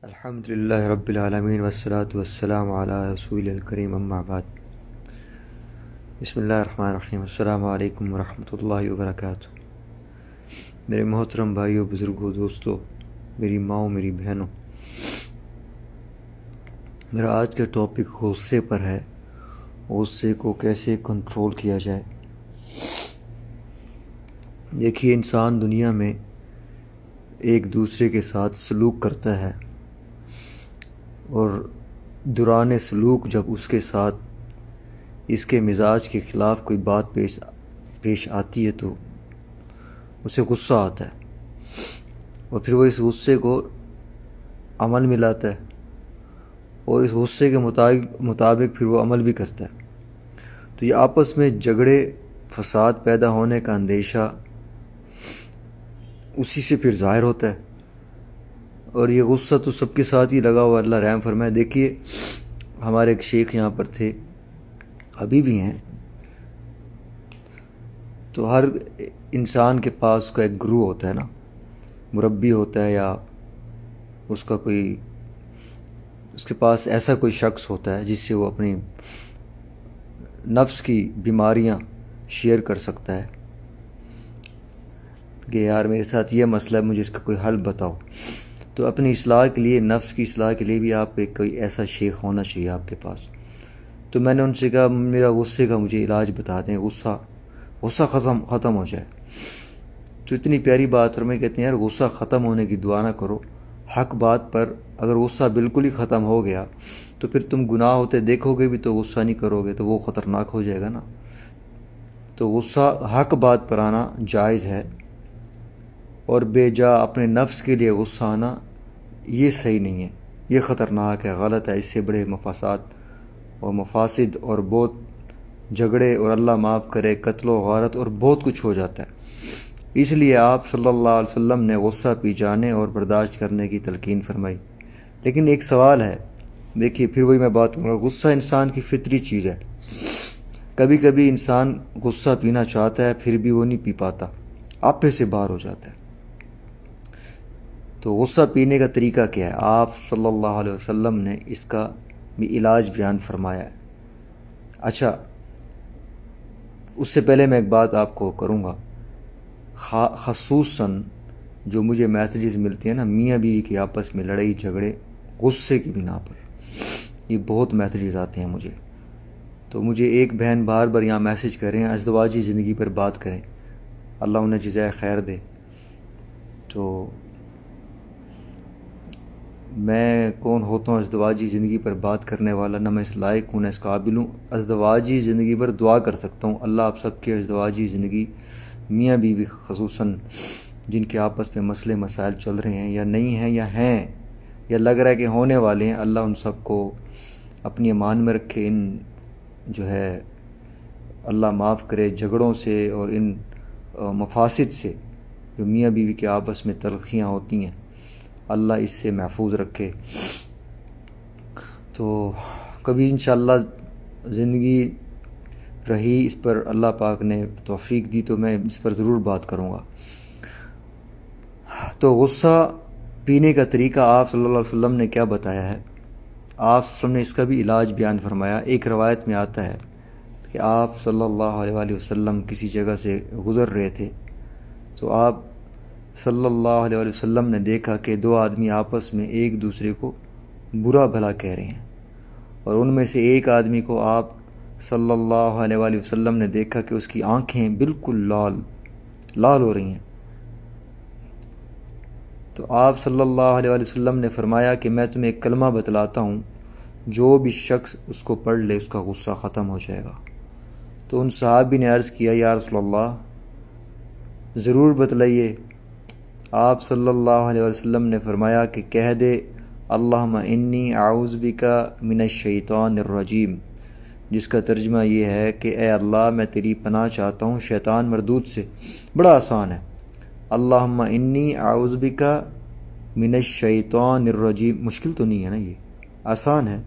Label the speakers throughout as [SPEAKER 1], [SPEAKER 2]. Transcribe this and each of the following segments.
[SPEAKER 1] الحمد للہ رب العالمین والصلاة والسلام علی رسول الکریم اما بعد. بسم اللہ الرحمن الرحیم. السلام علیکم ورحمۃ اللہ وبرکاتہ. میرے محترم بھائیوں، بزرگوں، دوستوں، میری ماؤں، میری بہنوں، میرا آج کا ٹاپک غصے پر ہے. غصے کو کیسے کنٹرول کیا جائے. دیکھیے، انسان دنیا میں ایک دوسرے کے ساتھ سلوک کرتا ہے، اور دوران سلوک جب اس کے ساتھ اس کے مزاج کے خلاف کوئی بات پیش آتی ہے تو اسے غصہ آتا ہے، اور پھر وہ اس غصے کو عمل میں لاتا ہے، اور اس غصے کے مطابق پھر وہ عمل بھی کرتا ہے. تو یہ آپس میں جھگڑے، فساد پیدا ہونے کا اندیشہ اسی سے پھر ظاہر ہوتا ہے. اور یہ غصہ تو سب کے ساتھ ہی لگا ہوا، اللہ رحم فرمائے. دیکھیے، ہمارے ایک شیخ یہاں پر تھے، ابھی بھی ہیں. تو ہر انسان کے پاس اس کا ایک گرو ہوتا ہے نا، مربی ہوتا ہے، یا اس کے پاس ایسا کوئی شخص ہوتا ہے جس سے وہ اپنی نفس کی بیماریاں شیئر کر سکتا ہے کہ یار میرے ساتھ یہ مسئلہ ہے، مجھے اس کا کوئی حل بتاؤ. تو اپنی اصلاح کے لیے، نفس کی اصلاح کے لیے بھی آپ ایک کوئی ایسا شیخ ہونا چاہیے آپ کے پاس. تو میں نے ان سے کہا، میرا غصے کا مجھے علاج بتا دیں، غصہ ختم ہو جائے. تو اتنی پیاری بات، اور میں کہتے ہیں یار غصہ ختم ہونے کی دعا نہ کرو. حق بات پر اگر غصہ بالکل ہی ختم ہو گیا تو پھر تم گناہ ہوتے دیکھو گے بھی تو غصہ نہیں کرو گے، تو وہ خطرناک ہو جائے گا نا. تو غصہ حق بات پر آنا جائز ہے، اور بے جا اپنے نفس کے لیے غصہ آنا یہ صحیح نہیں ہے، یہ خطرناک ہے، غلط ہے. اس سے بڑے مفاسد اور بہت جھگڑے، اور اللہ معاف کرے قتل و غارت اور بہت کچھ ہو جاتا ہے. اس لیے آپ صلی اللہ علیہ وسلم نے غصہ پی جانے اور برداشت کرنے کی تلقین فرمائی. لیکن ایک سوال ہے، دیکھیے پھر وہی میں بات کروں گا، غصہ انسان کی فطری چیز ہے. کبھی کبھی انسان غصہ پینا چاہتا ہے، پھر بھی وہ نہیں پی پاتا، آپے سے باہر ہو جاتا ہے. تو غصہ پینے کا طریقہ کیا ہے؟ آپ صلی اللہ علیہ وسلم نے اس کا بھی علاج بیان فرمایا ہے. اچھا، اس سے پہلے میں ایک بات آپ کو کروں گا. خصوصاً جو مجھے میسیجز ملتے ہیں نا، میاں بیوی کے آپس میں لڑائی جھگڑے غصے کی بنا پر، یہ بہت میسیجز آتے ہیں مجھے. تو مجھے ایک بہن بار بار یہاں میسیج کر رہے ہیں ازدواجی زندگی پر بات کریں، اللہ انہیں جزائے خیر دے. تو میں کون ہوتا ہوں ازدواجی زندگی پر بات کرنے والا؟ نہ میں اس لائق ہوں، نہ اس قابل ہوں. ازدواجی زندگی پر دعا کر سکتا ہوں. اللہ آپ سب کی ازدواجی زندگی، میاں بیوی خصوصاً جن کے آپس میں مسئلے مسائل چل رہے ہیں، یا نہیں ہیں یا ہیں، یا لگ رہا ہے کہ ہونے والے ہیں، اللہ ان سب کو اپنی امان میں رکھے. ان جو ہے اللہ معاف کرے جھگڑوں سے اور ان مفاسد سے جو میاں بیوی کے آپس میں تلخیاں ہوتی ہیں، اللہ اس سے محفوظ رکھے. تو کبھی انشاءاللہ زندگی رہی اس پر، اللہ پاک نے توفیق دی تو میں اس پر ضرور بات کروں گا. تو غصہ پینے کا طریقہ آپ صلی اللہ علیہ وسلم نے کیا بتایا ہے؟ آپ صلی اللہ علیہ وسلم نے اس کا بھی علاج بیان فرمایا. ایک روایت میں آتا ہے کہ آپ صلی اللہ علیہ وآلہ وسلم کسی جگہ سے گزر رہے تھے، تو آپ صلی اللہ علیہ وسلم نے دیکھا کہ دو آدمی آپس میں ایک دوسرے کو برا بھلا کہہ رہے ہیں، اور ان میں سے ایک آدمی کو آپ صلی اللہ علیہ وآلہ وسلم نے دیکھا کہ اس کی آنکھیں بالکل لال ہو رہی ہیں. تو آپ صلی اللہ علیہ وآلہ وسلم نے فرمایا کہ میں تمہیں ایک کلمہ بتلاتا ہوں، جو بھی شخص اس کو پڑھ لے اس کا غصہ ختم ہو جائے گا. تو ان صحابی نے عرض کیا، یا رسول اللہ ضرور بتلائیے. آپ صلی اللہ علیہ وسلم نے فرمایا کہ کہہ دے، اللہم انی اعوذ بک من الشیطان الرجیم، جس کا ترجمہ یہ ہے کہ اے اللہ میں تیری پناہ چاہتا ہوں شیطان مردود سے. بڑا آسان ہے، اللہم انی اعوذ بک من الشیطان الرجیم. مشکل تو نہیں ہے نا، یہ آسان ہے.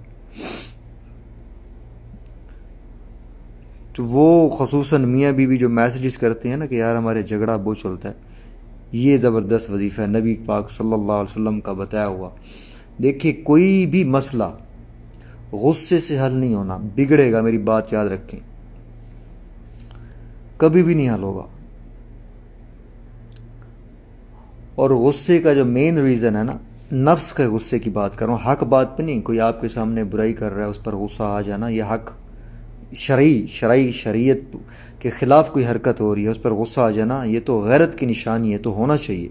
[SPEAKER 1] تو وہ خصوصاً میاں بیوی جو میسیجز کرتے ہیں نا کہ یار ہمارے جھگڑا چلتا ہے، یہ زبردست وظیفہ ہے، نبی پاک صلی اللہ علیہ وسلم کا بتایا ہوا. دیکھیے کوئی بھی مسئلہ غصے سے حل نہیں ہونا، بگڑے گا، میری بات یاد رکھیں، کبھی بھی نہیں حل ہوگا۔ اور غصے کا جو مین ریزن ہے نا، نفس کے غصے کی بات کر رہا ہوں، حق بات پہ نہیں۔ کوئی آپ کے سامنے برائی کر رہا ہے، اس پر غصہ آ جانا، یہ حق شریعت کے خلاف کوئی حرکت ہو رہی ہے، اس پر غصہ آ جانا، یہ تو غیرت کی نشانی ہے، تو ہونا چاہیے۔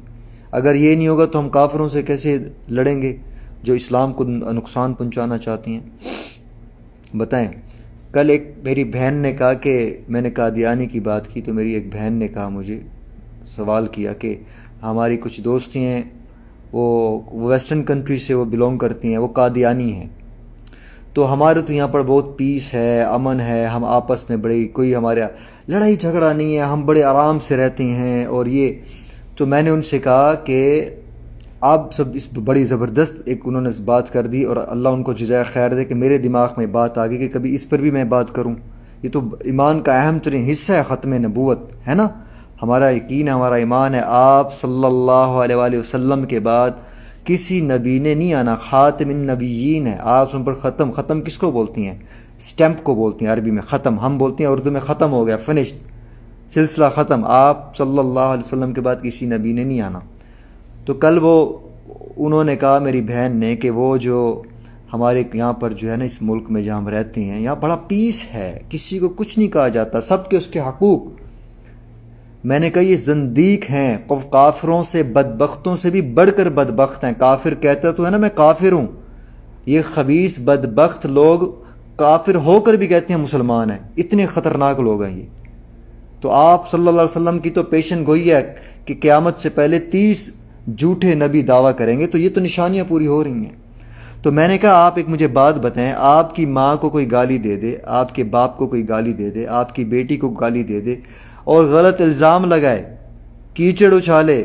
[SPEAKER 1] اگر یہ نہیں ہوگا تو ہم کافروں سے کیسے لڑیں گے جو اسلام کو نقصان پہنچانا چاہتی ہیں؟ بتائیں۔ کل ایک میری بہن نے کہا کہ میں نے قادیانی کی بات کی، تو میری ایک بہن نے کہا، مجھے سوال کیا کہ ہماری کچھ دوستی ہیں، وہ ویسٹرن کنٹری سے وہ بلونگ کرتی ہیں، وہ قادیانی ہیں، تو ہمارے تو یہاں پر بہت پیس ہے، امن ہے، ہم آپس میں بڑے کوئی ہمارے لڑائی جھگڑا نہیں ہے، ہم بڑے آرام سے رہتے ہیں، اور یہ تو میں نے ان سے کہا کہ آپ سب اس بڑی زبردست ایک انہوں نے بات کر دی، اور اللہ ان کو جزائے خیر دے کہ میرے دماغ میں بات آ گئی کہ کبھی اس پر بھی میں بات کروں۔ یہ تو ایمان کا اہم ترین حصہ ہے، ختم نبوت ہے نا، ہمارا یقین ہے، ہمارا ایمان ہے، آپ صلی اللہ علیہ وآلہ وسلم کے بعد کسی نبی نے نہیں آنا، خاتم النبیین ہے آپ، ان پر ختم کس کو بولتی ہیں؟ سٹیمپ کو بولتی ہیں عربی میں، ختم، ہم بولتے ہیں اردو میں ختم ہو گیا، فنشڈ، سلسلہ ختم، آپ صلی اللہ علیہ وسلم کے بعد کسی نبی نے نہیں آنا۔ تو کل انہوں نے کہا میری بہن نے کہ وہ جو ہمارے یہاں پر جو ہے نا، اس ملک میں جہاں ہم رہتے ہیں، یہاں بڑا پیس ہے، کسی کو کچھ نہیں کہا جاتا، سب کے اس کے حقوق۔ میں نے کہا یہ زندیق ہیں، کافروں سے، بدبختوں سے بھی بڑھ کر بدبخت ہیں۔ کافر کہتا تو ہے نا میں کافر ہوں، یہ خبیث بدبخت لوگ کافر ہو کر بھی کہتے ہیں مسلمان ہیں، اتنے خطرناک لوگ ہیں یہ۔ تو آپ صلی اللہ علیہ وسلم کی تو پیشن گوئی ہے کہ قیامت سے پہلے 30 جھوٹے نبی دعویٰ کریں گے، تو یہ تو نشانیاں پوری ہو رہی ہیں۔ تو میں نے کہا آپ ایک مجھے بات بتائیں، آپ کی ماں کو کوئی گالی دے دے، آپ کے باپ کو کوئی گالی دے دے، آپ کی بیٹی کو گالی دے دے اور غلط الزام لگائے، کیچڑ اچھالے،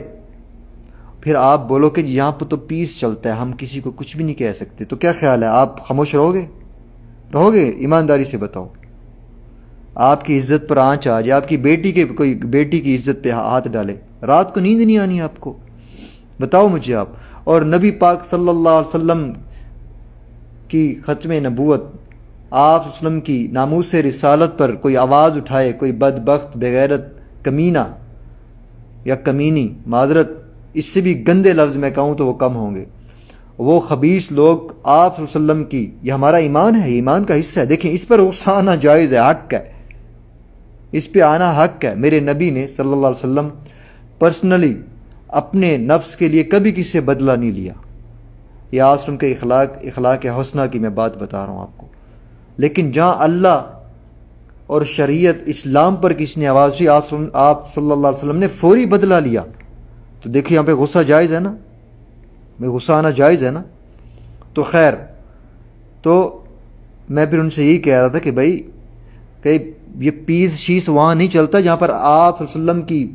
[SPEAKER 1] پھر آپ بولو کہ یہاں پہ تو پیس چلتا ہے، ہم کسی کو کچھ بھی نہیں کہہ سکتے، تو کیا خیال ہے آپ خاموش رہو گے؟ ایمانداری سے بتاؤ۔ آپ کی عزت پر آنچ آ جائے، آپ کی کوئی بیٹی کی عزت پہ ہاتھ ڈالے، رات کو نیند نہیں آنی آپ کو؟ بتاؤ مجھے آپ۔ اور نبی پاک صلی اللہ علیہ وسلم کی ختم نبوت، آپ وسلم کی ناموس رسالت پر کوئی آواز اٹھائے، کوئی بدبخت، بغیرت، کمینہ یا کمینی، معذرت اس سے بھی گندے لفظ میں کہوں تو وہ کم ہوں گے، وہ خبیث لوگ آپ وسلم کی، یہ ہمارا ایمان ہے، ایمان کا حصہ ہے۔ دیکھیں اس پر غصہ آنا جائز ہے، حق ہے، اس پہ آنا حق ہے۔ میرے نبی نے صلی اللہ علیہ وسلم پرسنلی اپنے نفس کے لیے کبھی کسی سے بدلہ نہیں لیا۔ یہ آسلم کے اخلاق حسنہ کی میں بات بتا رہا ہوں آپ کو۔ لیکن جہاں اللہ اور شریعت اسلام پر کسی نے آواز دی، آپ صلی اللہ علیہ وسلم نے فوری بدلہ لیا۔ تو دیکھیے یہاں پہ غصہ جائز ہے نا، میں غصہ آنا جائز ہے نا۔ تو خیر، تو میں پھر ان سے یہی کہہ رہا تھا کہ بھائی کہ یہ پیس شیس وہاں نہیں چلتا جہاں پر آپ صلی اللہ علیہ وسلم کی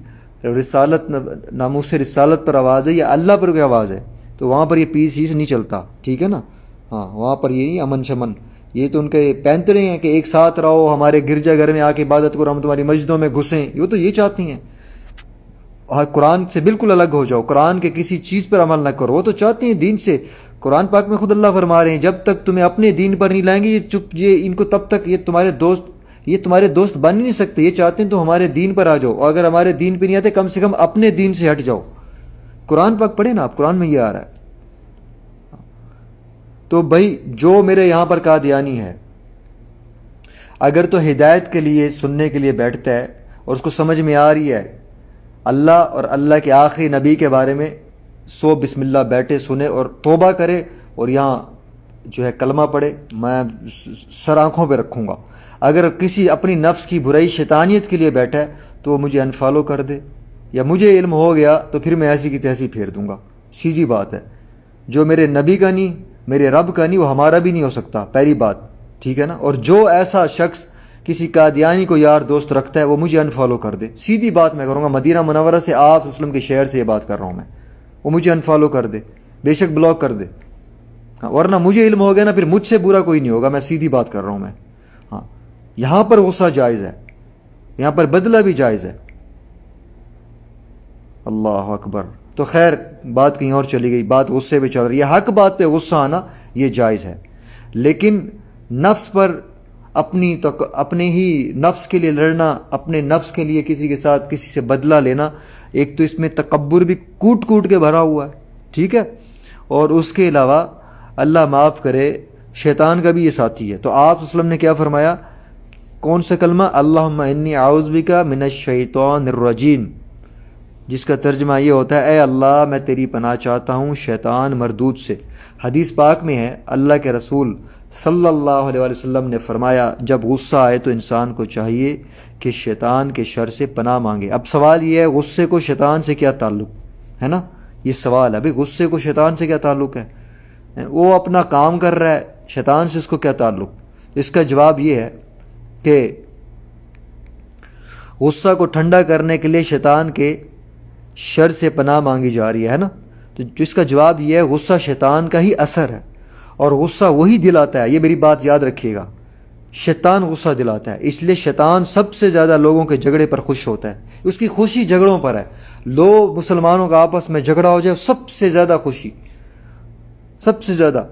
[SPEAKER 1] رسالت، ناموس رسالت پر آواز ہے یا اللہ پر کوئی آواز ہے، تو وہاں پر یہ پیس شیس نہیں چلتا، ٹھیک ہے نا؟ ہاں، وہاں پر یہ نہیں امن شمن، یہ تو ان کے پینتڑے ہیں کہ ایک ساتھ رہو، ہمارے گرجا گھر میں آ کے عبادت کرو، ہم تمہاری مسجدوں میں گھسیں، وہ تو یہ چاہتی ہیں۔ اور قرآن سے بالکل الگ ہو جاؤ، قرآن کے کسی چیز پر عمل نہ کرو، وہ تو چاہتے ہیں دین سے۔ قرآن پاک میں خود اللہ فرما رہے ہیں جب تک تمہیں اپنے دین پر نہیں لائیں گے یہ ان کو تب تک یہ تمہارے دوست بن ہی نہیں سکتے، یہ چاہتے ہیں تو ہمارے دین پر آ جاؤ، اور اگر ہمارے دین پہ نہیں آتے کم سے کم اپنے دین سے ہٹ جاؤ۔ قرآن پاک پڑھے نا آپ، قرآن میں یہ آ رہا ہے۔ تو بھائی جو میرے یہاں پر قادیانی ہے، اگر تو ہدایت کے لیے سننے کے لیے بیٹھتا ہے اور اس کو سمجھ میں آ رہی ہے اللہ اور اللہ کے آخری نبی کے بارے میں، سو بسم اللہ بیٹھے سنے اور توبہ کرے اور یہاں جو ہے کلمہ پڑھے، میں سر آنکھوں پہ رکھوں گا۔ اگر کسی اپنی نفس کی برائی شیطانیت کے لیے بیٹھا ہے تو وہ مجھے انفالو کر دے، یا مجھے علم ہو گیا تو پھر میں ایسی کی تیسی پھیر دوں گا، سیدھی بات ہے۔ جو میرے نبی کا نہیں، میرے رب کا نہیں، وہ ہمارا بھی نہیں ہو سکتا، پہلی بات، ٹھیک ہے نا؟ اور جو ایسا شخص کسی قادیانی کو یار دوست رکھتا ہے وہ مجھے انفالو کر دے، سیدھی بات میں کروں گا، مدینہ منورہ سے آپ وسلم کے شہر سے یہ بات کر رہا ہوں میں، وہ مجھے انفالو کر دے، بے شک بلاک کر دے، ورنہ مجھے علم ہو گیا نا، پھر مجھ سے برا کوئی نہیں ہوگا، میں سیدھی بات کر رہا ہوں میں۔ ہاں، یہاں پر غصہ جائز ہے، یہاں پر بدلہ بھی جائز ہے۔ اللہ اکبر۔ تو خیر بات کہیں اور چلی گئی، بات غصے پہ چل رہی ہے۔ حق بات پہ غصہ آنا یہ جائز ہے، لیکن نفس پر اپنے ہی نفس کے لیے لڑنا، اپنے نفس کے لیے کسی کے ساتھ کسی سے بدلہ لینا، ایک تو اس میں تکبر بھی کوٹ کوٹ کے بھرا ہوا ہے، ٹھیک ہے، اور اس کے علاوہ اللہ معاف کرے شیطان کا بھی یہ ساتھی ہے۔ تو آپ صلی اللہ علیہ وسلم نے کیا فرمایا؟ کون سا کلمہ؟ اللہم انی اعوذ بک من الشیطان الرجیم، جس کا ترجمہ یہ ہوتا ہے اے اللہ میں تیری پناہ چاہتا ہوں شیطان مردود سے۔ حدیث پاک میں ہے اللہ کے رسول صلی اللہ علیہ وسلم نے فرمایا جب غصہ آئے تو انسان کو چاہیے کہ شیطان کے شر سے پناہ مانگے۔ اب سوال یہ ہے غصے کو شیطان سے کیا تعلق ہے نا؟ یہ سوال ہے بھئی غصے کو شیطان سے کیا تعلق ہے؟ وہ اپنا کام کر رہا ہے، شیطان سے اس کو کیا تعلق؟ اس کا جواب یہ ہے کہ غصہ کو ٹھنڈا کرنے کے لیے شیطان کے شر سے پناہ مانگی جا رہی ہے نا؟ تو جس کا جواب یہ ہے غصہ شیطان کا ہی اثر ہے، اور غصہ وہی دلاتا ہے، یہ میری بات یاد رکھیے گا، شیطان غصہ دلاتا ہے۔ اس لیے شیطان سب سے زیادہ لوگوں کے جھگڑے پر خوش ہوتا ہے، اس کی خوشی جھگڑوں پر ہے۔ دو مسلمانوں کا آپس میں جھگڑا ہو جائے سب سے زیادہ خوشی، سب سے زیادہ۔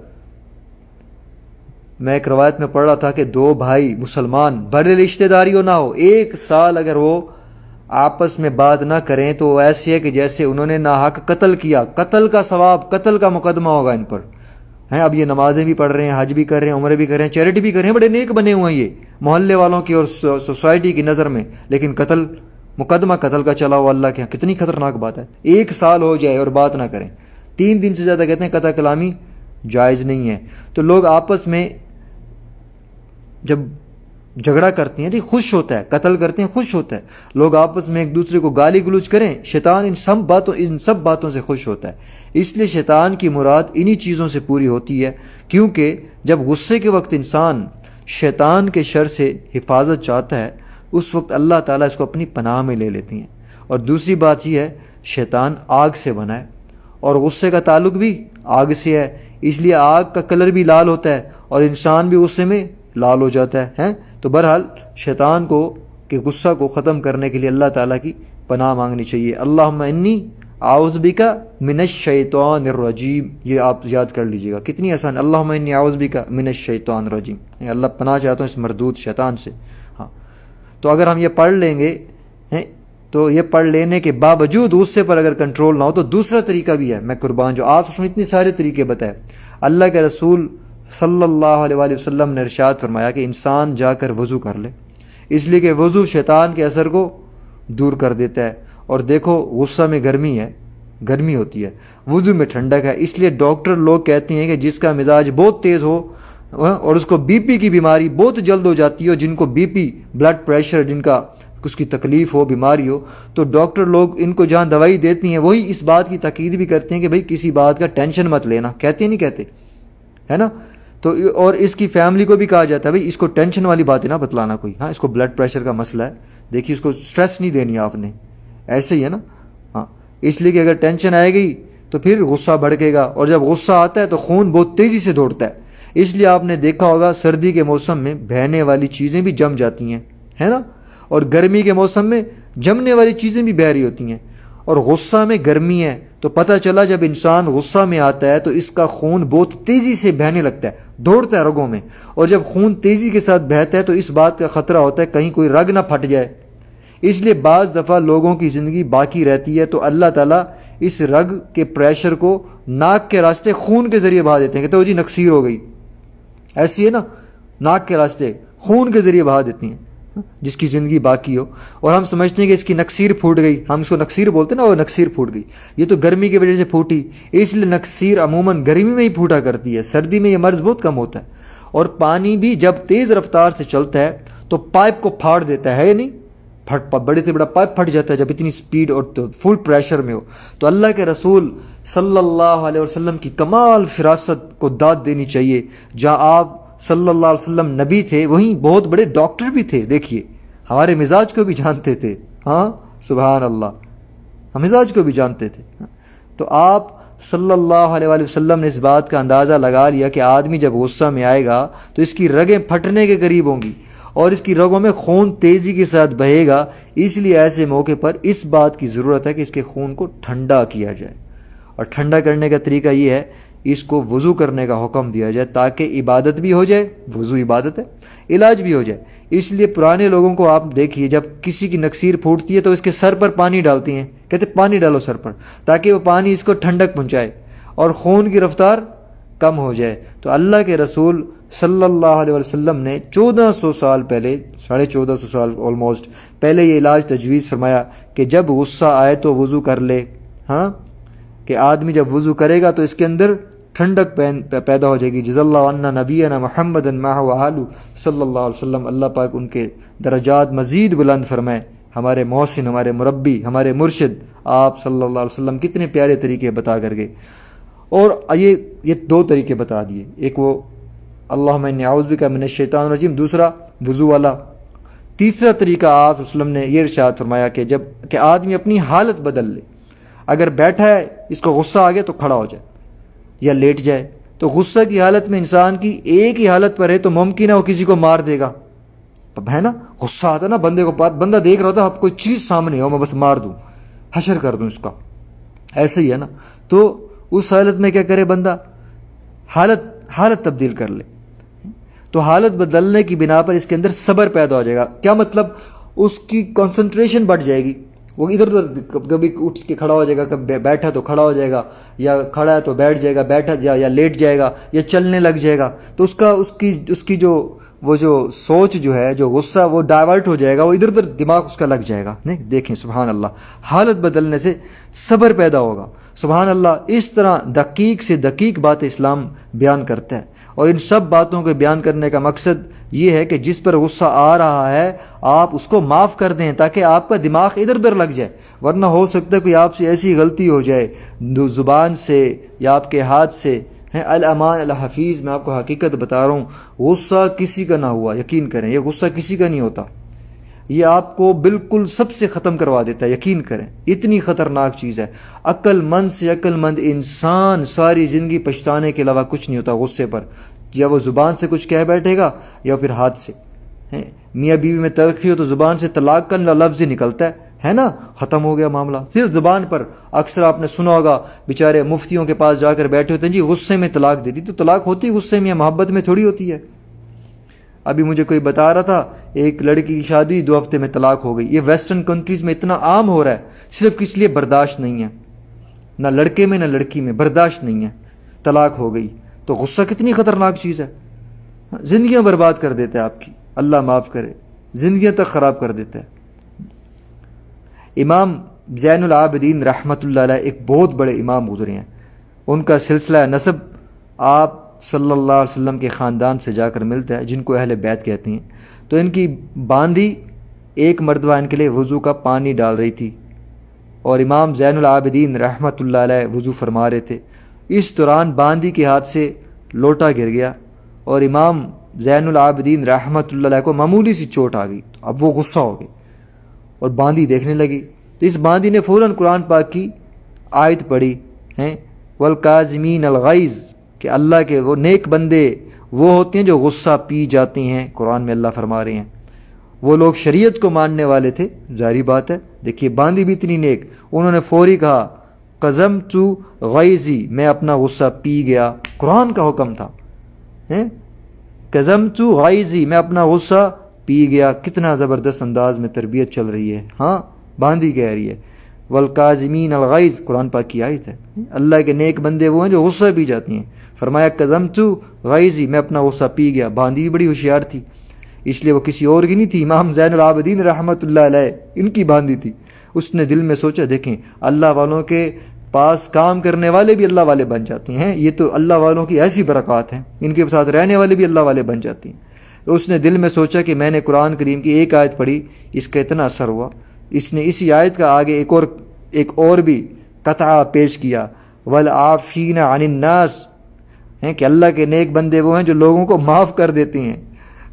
[SPEAKER 1] میں ایک روایت میں پڑھ رہا تھا کہ دو بھائی مسلمان بڑے رشتہ داریوں نہ ہو، 1 سال اگر وہ آپس میں بات نہ کریں تو وہ ایسی ہے کہ جیسے انہوں نے ناحق قتل کیا، قتل کا ثواب، قتل کا مقدمہ ہوگا ان پر ہیں۔ اب یہ نمازیں بھی پڑھ رہے ہیں، حج بھی کر رہے ہیں، عمرے بھی کر رہے ہیں، چیریٹی بھی کر رہے ہیں، بڑے نیک بنے ہوئے ہیں یہ محلے والوں کی اور سوسائٹی کی نظر میں، لیکن قتل مقدمہ قتل کا چلا ہوا اللہ کے یہاں، کتنی خطرناک بات ہے۔ 1 سال ہو جائے اور بات نہ کریں، 3 دن سے زیادہ کہتے ہیں قطع کلامی جائز نہیں ہے۔ تو لوگ آپس میں جب جھگڑا کرتے ہیں تو خوش ہوتا ہے، قتل کرتے ہیں خوش ہوتا ہے، لوگ آپس میں ایک دوسرے کو گالی گلوچ کریں، شیطان ان سب باتوں سے خوش ہوتا ہے۔ اس لیے شیطان کی مراد انہی چیزوں سے پوری ہوتی ہے، کیونکہ جب غصے کے وقت انسان شیطان کے شر سے حفاظت چاہتا ہے اس وقت اللہ تعالیٰ اس کو اپنی پناہ میں لے لیتی ہیں۔ اور دوسری بات یہ ہے شیطان آگ سے بنا ہے، اور غصے کا تعلق بھی آگ سے ہے، اس لیے آگ کا کلر بھی لال ہوتا ہے اور انسان بھی غصے میں لال ہو جاتا ہے۔ تو بہرحال شیطان کو کہ غصہ کو ختم کرنے کے لیے اللہ تعالیٰ کی پناہ مانگنی چاہیے۔ اللہم انی اعوذ بک من الشیطان الرجیم، یہ آپ یاد کر لیجئے گا، کتنی آسان۔ اللہم انی اعوذ بک من الشیطان الرجیم، اللہ پناہ چاہتا ہوں اس مردود شیطان سے۔ ہاں تو اگر ہم یہ پڑھ لیں گے تو یہ پڑھ لینے کے باوجود غصے پر اگر کنٹرول نہ ہو تو دوسرا طریقہ بھی ہے، میں قربان جو آپ نے اتنے سارے طریقے بتائے۔ اللہ کے رسول صلی اللہ علیہ وآلہ وسلم نے ارشاد فرمایا کہ انسان جا کر وضو کر لے، اس لیے کہ وضو شیطان کے اثر کو دور کر دیتا ہے۔ اور دیکھو غصہ میں گرمی ہوتی ہے، وضو میں ٹھنڈک ہے، اس لیے ڈاکٹر لوگ کہتے ہیں کہ جس کا مزاج بہت تیز ہو اور اس کو بی پی کی بیماری بہت جلد ہو جاتی ہے، جن کو بی پی بلڈ پریشر جن کا اس کی تکلیف ہو بیماری ہو، تو ڈاکٹر لوگ ان کو جہاں دوائی دیتی ہیں وہی اس بات کی تاکید بھی کرتے ہیں کہ بھئی کسی بات کا ٹینشن مت لینا، کہتے نہیں کہتے ہے نا؟ تو اور اس کی فیملی کو بھی کہا جاتا ہے بھئی اس کو ٹینشن والی باتیں نہ بتلانا کوئی، ہاں اس کو بلڈ پریشر کا مسئلہ ہے، دیکھیے اس کو سٹریس نہیں دینی آپ نے، ایسے ہی ہے نا؟ ہاں اس لیے کہ اگر ٹینشن آئے گی تو پھر غصہ بھڑکے گا، اور جب غصہ آتا ہے تو خون بہت تیزی سے دوڑتا ہے۔ اس لیے آپ نے دیکھا ہوگا سردی کے موسم میں بہنے والی چیزیں بھی جم جاتی ہیں، ہے نا؟ اور گرمی کے موسم میں جمنے والی چیزیں بھی بہ رہی ہوتی ہیں، اور غصہ میں گرمی ہے تو پتہ چلا جب انسان غصہ میں آتا ہے تو اس کا خون بہت تیزی سے بہنے لگتا ہے، دوڑتا ہے رگوں میں، اور جب خون تیزی کے ساتھ بہتا ہے تو اس بات کا خطرہ ہوتا ہے کہیں کوئی رگ نہ پھٹ جائے۔ اس لیے بعض دفعہ لوگوں کی زندگی باقی رہتی ہے تو اللہ تعالیٰ اس رگ کے پریشر کو ناک کے راستے خون کے ذریعے بہا دیتے ہیں، کہتے ہیں جی نکسیر ہو گئی، ایسی ہے نا، ناک کے راستے خون کے ذریعے بہا دیتی ہیں جس کی زندگی باقی ہو، اور ہم سمجھتے ہیں کہ اس کی نکسیر پھوٹ گئی، ہم اس کو نکسیر بولتے ہیں نا، وہ نکسیر پھوٹ گئی، یہ تو گرمی کی وجہ سے پھوٹی، اس لیے نکسیر عموماً گرمی میں ہی پھوٹا کرتی ہے، سردی میں یہ مرض بہت کم ہوتا ہے۔ اور پانی بھی جب تیز رفتار سے چلتا ہے تو پائپ کو پھاڑ دیتا ہے، نہیں بڑے سے بڑا پائپ پھٹ جاتا ہے جب اتنی سپیڈ اور فل پریشر میں ہو۔ تو اللہ کے رسول صلی اللہ علیہ وسلم کی کمال فراست کو داد دینی چاہیے، جہاں آپ صلی اللہ علیہ وسلم نبی تھے وہیں بہت بڑے ڈاکٹر بھی تھے، دیکھیے ہمارے مزاج کو بھی جانتے تھے، ہاں سبحان اللہ، ہم مزاج کو بھی جانتے تھے۔ تو آپ صلی اللہ علیہ وآلہ وسلم نے اس بات کا اندازہ لگا لیا کہ آدمی جب غصہ میں آئے گا تو اس کی رگیں پھٹنے کے قریب ہوں گی، اور اس کی رگوں میں خون تیزی کے ساتھ بہے گا، اس لیے ایسے موقع پر اس بات کی ضرورت ہے کہ اس کے خون کو ٹھنڈا کیا جائے، اور ٹھنڈا کرنے کا طریقہ یہ ہے اس کو وضو کرنے کا حکم دیا جائے تاکہ عبادت بھی ہو جائے، وضو عبادت ہے، علاج بھی ہو جائے۔ اس لیے پرانے لوگوں کو آپ دیکھیے، جب کسی کی نکسیر پھوٹتی ہے تو اس کے سر پر پانی ڈالتی ہیں، کہتے پانی ڈالو سر پر تاکہ وہ پانی اس کو ٹھنڈک پہنچائے اور خون کی رفتار کم ہو جائے۔ تو اللہ کے رسول صلی اللہ علیہ وسلم نے 1400 سال پہلے، 1450 سال آلموسٹ پہلے یہ علاج تجویز فرمایا کہ جب غصہ آئے تو وضو کر لے، ہاں، کہ آدمی جب وضو کرے گا تو اس کے اندر ٹھنڈک پیدا ہو جائے گی۔ جزا اللہ عنا نبینا محمد معہ وآلہ صلی اللہ علیہ وسلم، اللہ پاک ان کے درجات مزید بلند فرمائے۔ ہمارے محسن، ہمارے مربی، ہمارے مرشد آپ صلی اللہ علیہ وسلم کتنے پیارے طریقے بتا کر گئے، اور یہ 2 طریقے بتا دیے، ایک وہ اللہم انی اعوذ بک من الشیطان الرجیم، دوسرا وضو والا۔ تیسرا طریقہ آپ صلی اللہ علیہ وسلم نے یہ ارشاد فرمایا کہ آدمی اپنی حالت بدل لے، اگر بیٹھا ہے اس کو غصہ آ گیا تو کھڑا ہو جائے یا لیٹ جائے۔ تو غصہ کی حالت میں انسان کی ایک ہی حالت پر ہے تو ممکن ہے وہ کسی کو مار دے گا، ہے نا، غصہ آتا نا بندے کو، بندہ دیکھ رہا ہوتا اب کوئی چیز سامنے ہو میں بس مار دوں، حشر کر دوں اس کا، ایسے ہی ہے نا۔ تو اس حالت میں کیا کرے بندہ، حالت تبدیل کر لے۔ تو حالت بدلنے کی بنا پر اس کے اندر صبر پیدا ہو جائے گا۔ کیا مطلب، اس کی کنسنٹریشن بڑھ جائے گی، وہ ادھر ادھر کبھی اٹھ کے کھڑا ہو جائے گا، کبھی بیٹھا تو کھڑا ہو جائے گا، یا کھڑا ہے تو بیٹھ جائے گا، بیٹھا یا لیٹ جائے گا، یا چلنے لگ جائے گا۔ تو اس کی جو سوچ جو ہے، جو غصہ وہ ڈائیورٹ ہو جائے گا، وہ ادھر ادھر دماغ اس کا لگ جائے گا۔ نہیں دیکھیں سبحان اللہ، حالت بدلنے سے صبر پیدا ہوگا۔ سبحان اللہ، اس طرح دقیق سے دقیق بات اسلام بیان کرتا ہے، اور ان سب باتوں کو بیان کرنے کا مقصد یہ ہے کہ جس پر غصہ آ رہا ہے آپ اس کو معاف کر دیں تاکہ آپ کا دماغ ادھر ادھر لگ جائے، ورنہ ہو سکتا ہے کوئی آپ سے ایسی غلطی ہو جائے زبان سے یا آپ کے ہاتھ سے۔ الامان الحفیظ، میں آپ کو حقیقت بتا رہا ہوں، غصہ کسی کا نہ ہوا، یقین کریں، یہ غصہ کسی کا نہیں ہوتا، یہ آپ کو بالکل سب سے ختم کروا دیتا ہے، یقین کریں، اتنی خطرناک چیز ہے۔ عقل مند سے عقل مند انسان ساری زندگی پچھتانے کے علاوہ کچھ نہیں ہوتا غصے پر، یا وہ زبان سے کچھ کہہ بیٹھے گا یا پھر ہاتھ سے۔ میاں بیوی میں تلخی ہو تو زبان سے طلاق کا لفظ ہی نکلتا ہے نا، ختم ہو گیا معاملہ، صرف زبان پر۔ اکثر آپ نے سنا ہوگا بیچارے مفتیوں کے پاس جا کر بیٹھے ہوتے ہیں، جی غصے میں طلاق دے دی، تو طلاق ہوتی غصے میں یا محبت میں تھوڑی ہوتی ہے۔ ابھی مجھے کوئی بتا رہا تھا ایک لڑکی کی شادی 2 ہفتے میں طلاق ہو گئی، یہ ویسٹرن کنٹریز میں اتنا عام ہو رہا ہے، صرف اس لیے برداشت نہیں ہے، نہ لڑکے میں نہ لڑکی میں برداشت نہیں ہے، طلاق ہو گئی۔ تو غصہ کتنی خطرناک چیز ہے، زندگیاں برباد کر دیتا ہے آپ کی، اللہ معاف کرے، زندگیاں تک خراب کر دیتا ہے۔ امام زین العابدین رحمۃ اللہ علیہ ایک بہت بڑے امام گزرے ہیں، ان کا سلسلہ نسب آپ صلی اللہ علیہ وسلم کے خاندان سے جا کر ملتا ہے، جن کو اہل بیت کہتے ہیں۔ تو ان کی باندھی ایک مرتبہ ان کے لیے وضو کا پانی ڈال رہی تھی، اور امام زین العابدین رحمۃ اللہ علیہ وضو فرما رہے تھے۔ اس دوران باندھی کے ہاتھ سے لوٹا گر گیا، اور امام زین العابدین رحمۃ اللہ علیہ کو معمولی سی چوٹ آ گئی۔ اب وہ غصہ ہو گئے اور باندھی دیکھنے لگی، تو اس باندھی نے فوراً قرآن پاک کی آیت پڑھی ہیں، والکاظمین الغیظ، کہ اللہ کے وہ نیک بندے وہ ہوتے ہیں جو غصہ پی جاتے ہیں۔ قرآن میں اللہ فرما رہے ہیں وہ لوگ شریعت کو ماننے والے تھے، ظاہری بات ہے، دیکھیے باندھی بھی اتنی نیک، انہوں نے فوری کہا قزمت غیظی، میں اپنا غصہ پی گیا، قرآن کا حکم تھا، قزمت غیظی، میں اپنا غصہ پی گیا۔ کتنا زبردست انداز میں تربیت چل رہی ہے، ہاں باندھی کہہ رہی ہے والکاظمین الغیظ، قرآن پاک کی آیت ہے۔ اللہ کے نیک بندے وہ ہیں جو غصہ پی جاتی ہیں، فرمایا قزمت غیظی، میں اپنا غصہ پی گیا۔ باندھی بھی بڑی ہوشیار تھی، اس لیے وہ کسی اور کی نہیں تھی، امام زین العابدین رحمۃ اللہ علیہ ان کی باندھی تھی۔ اس نے دل میں سوچا دیکھیں اللہ والوں کے پاس کام کرنے والے بھی اللہ والے بن جاتے ہیں، یہ تو اللہ والوں کی ایسی برکات ہیں، ان کے ساتھ رہنے والے بھی اللہ والے بن جاتے ہیں۔ تو اس نے دل میں سوچا کہ میں نے قرآن کریم کی ایک آیت پڑھی، اس کا اتنا اثر ہوا، اس نے اسی آیت کا آگے ایک اور بھی قطعہ پیش کیا، والعافین عن الناس، کہ اللہ کے نیک بندے وہ ہیں جو لوگوں کو معاف کر دیتے ہیں،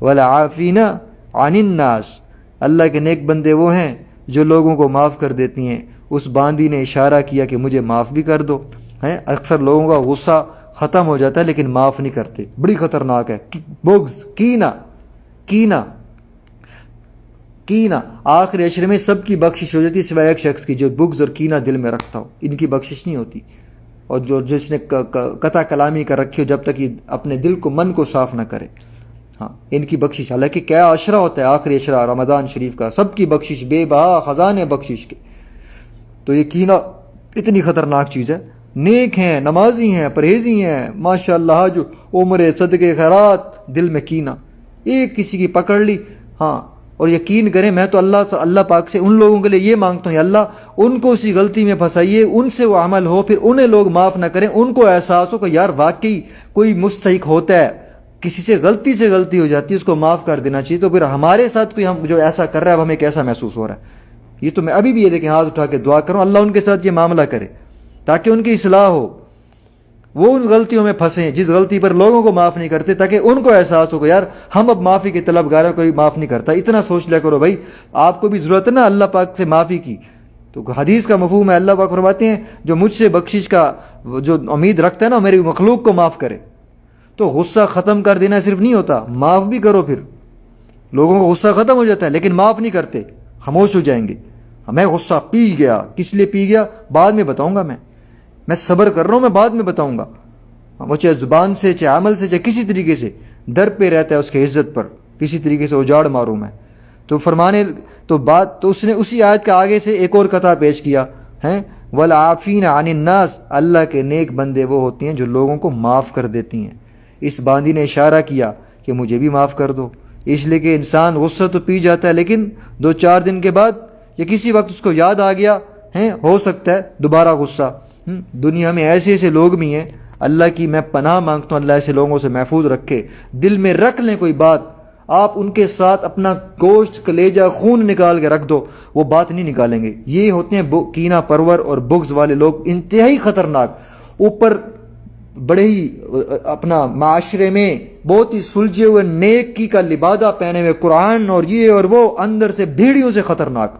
[SPEAKER 1] والعافین عن الناس، اللہ کے نیک بندے وہ ہیں جو لوگوں کو معاف کر دیتی ہیں۔ اس باندھی نے اشارہ کیا کہ مجھے معاف بھی کر دو۔ اکثر لوگوں کا غصہ ختم ہو جاتا ہے لیکن معاف نہیں کرتے، بڑی خطرناک ہے۔ بغض، کینہ، کینہ آخری عشرے میں سب کی بخشش ہو جاتی ہے سوائے ایک شخص کی جو بغض اور کینہ دل میں رکھتا ہو، ان کی بخشش نہیں ہوتی. اور جس نے قطع کلامی کر رکھی ہو جب تک یہ اپنے دل کو من کو صاف نہ کرے، ہاں ان کی بخشش. حالانکہ کیا عشرہ ہوتا ہے آخری عشرہ رمضان شریف کا، سب کی بخشش، بے بہا خزانے بخشش کے. تو یہ کینہ اتنی خطرناک چیز ہے. نیک ہیں، نمازی ہیں، پرہیزی ہیں، ماشاء اللہ، جو عمرے صدقے خیرات، دل میں کینہ ایک کسی کی پکڑ لی. ہاں، اور یقین کریں میں تو اللہ پاک سے ان لوگوں کے لیے یہ مانگتا ہوں، یا اللہ ان کو اسی غلطی میں پھنسائیے، ان سے وہ عمل ہو، پھر انہیں لوگ معاف نہ کریں، ان کو احساس ہو کہ یار واقعی کوئی مستحق ہوتا ہے، کسی سے غلطی ہو جاتی ہے، اس کو معاف کر دینا چاہیے. تو پھر ہمارے ساتھ کوئی ہم جو ایسا کر رہا ہے اب ہمیں کیسا محسوس ہو رہا ہے. یہ تو میں ابھی بھی یہ دیکھیں ہاتھ اٹھا کے دعا کروں اللہ ان کے ساتھ یہ معاملہ کرے تاکہ ان کی اصلاح ہو، وہ ان غلطیوں میں پھنسیں جس غلطی پر لوگوں کو معاف نہیں کرتے، تاکہ ان کو احساس ہو کہ یار ہم اب معافی کے طلبگاروں کو معاف نہیں کرتا. اتنا سوچ لیا کرو بھائی، آپ کو بھی ضرورت ہے نا اللہ پاک سے معافی کی. تو حدیث کا مفہوم ہے، اللہ پاک فرماتے ہیں جو مجھ سے بخشش کا جو امید رکھتا ہے نا میری مخلوق کو معاف کرے. تو غصہ ختم کر دینا صرف نہیں ہوتا، معاف بھی کرو. پھر لوگوں کو غصہ ختم ہو جاتا ہے لیکن معاف نہیں کرتے، خاموش ہو جائیں گے. میں غصہ پی گیا، کس لیے پی گیا بعد میں بتاؤں گا، میں صبر کر رہا ہوں، میں بعد میں بتاؤں گا. وہ چاہے زبان سے، چاہے عمل سے، چاہے کسی طریقے سے در پہ رہتا ہے اس کی عزت پر، کسی طریقے سے اجاڑ ماروں میں. تو فرمانے تو اس نے اسی آیت کا آگے سے ایک اور قطعہ پیش کیا ہے، والعافین عن الناس، اللہ کے نیک بندے وہ ہوتے ہیں جو لوگوں کو معاف کر دیتی ہیں. اس باندی نے اشارہ کیا کہ مجھے بھی معاف کر دو، اس لیے کہ انسان غصہ تو پی جاتا ہے لیکن 2-4 دن کے بعد یا کسی وقت اس کو یاد آ گیا ہے، ہو سکتا ہے دوبارہ غصہ. دنیا میں ایسے ایسے لوگ بھی ہیں، اللہ کی میں پناہ مانگتا ہوں اللہ ایسے لوگوں سے محفوظ رکھے. دل میں رکھ لیں کوئی بات، آپ ان کے ساتھ اپنا گوشت کلیجہ خون نکال کے رکھ دو، وہ بات نہیں نکالیں گے. یہ ہوتے ہیں کینہ پرور اور بغض والے لوگ، انتہائی خطرناک. اوپر بڑے ہی اپنا معاشرے میں بہت ہی سلجھے ہوئے نیکی کا لبادہ پہنے ہوئے، قرآن اور یہ اور وہ، اندر سے بھیڑیوں سے خطرناک،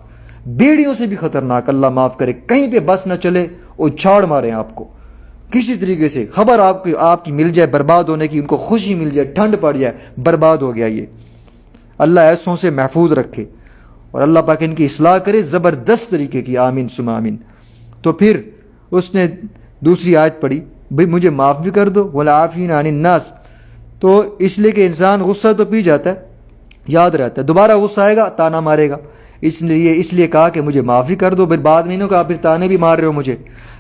[SPEAKER 1] بھیڑیوں سے بھی خطرناک. اللہ معاف کرے، کہیں پہ بس نہ چلے وہ چھاڑ ماریں آپ کو کسی طریقے سے. خبر آپ کی مل جائے برباد ہونے کی، ان کو خوشی مل جائے، ٹھنڈ پڑ جائے، برباد ہو گیا. یہ اللہ ایسوں سے محفوظ رکھے اور اللہ پاک ان کی اصلاح کرے زبردست طریقے کی. آمین ثم آمین. تو پھر اس نے دوسری آیت پڑھی، بھئی مجھے معاف بھی کر دو، والعافین عن الناس. تو اس لیے کہ انسان غصہ تو پی جاتا ہے، یاد رہتا ہے، دوبارہ غصہ آئے گا تانا مارے گا، اس لیے کہا کہ مجھے معافی کر دو. پھر بعد میں انہوں کہا پھر تانے بھی مار رہے ہو مجھے،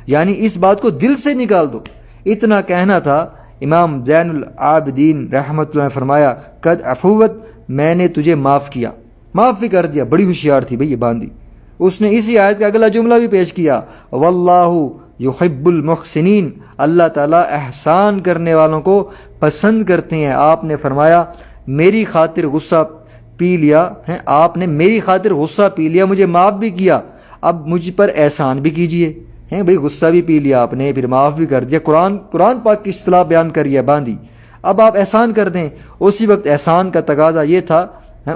[SPEAKER 1] یعنی اس بات کو دل سے نکال دو. اتنا کہنا تھا. امام زین العابدین رحمۃ اللہ نے فرمایا قد عفوت، میں نے تجھے معاف کیا، معاف بھی کر دیا. بڑی ہوشیار تھی بھئی یہ باندھی. اس نے اسی آیت کا اگلا جملہ بھی پیش کیا، واللہ یحب المحسنین، اللہ تعالیٰ احسان کرنے والوں کو پسند کرتے ہیں. آپ نے فرمایا میری خاطر غصہ پی لیا ہے، آپ نے میری خاطر غصہ پی لیا، مجھے معاف بھی کیا، اب مجھ پر احسان بھی کیجئے. ہیں بھئی غصہ بھی پی لیا آپ نے، پھر معاف بھی کر دیا. قرآن پاک کی اصطلاح بیان کری ہے باندھی. اب آپ احسان کر دیں. اسی وقت احسان کا تقاضا یہ تھا،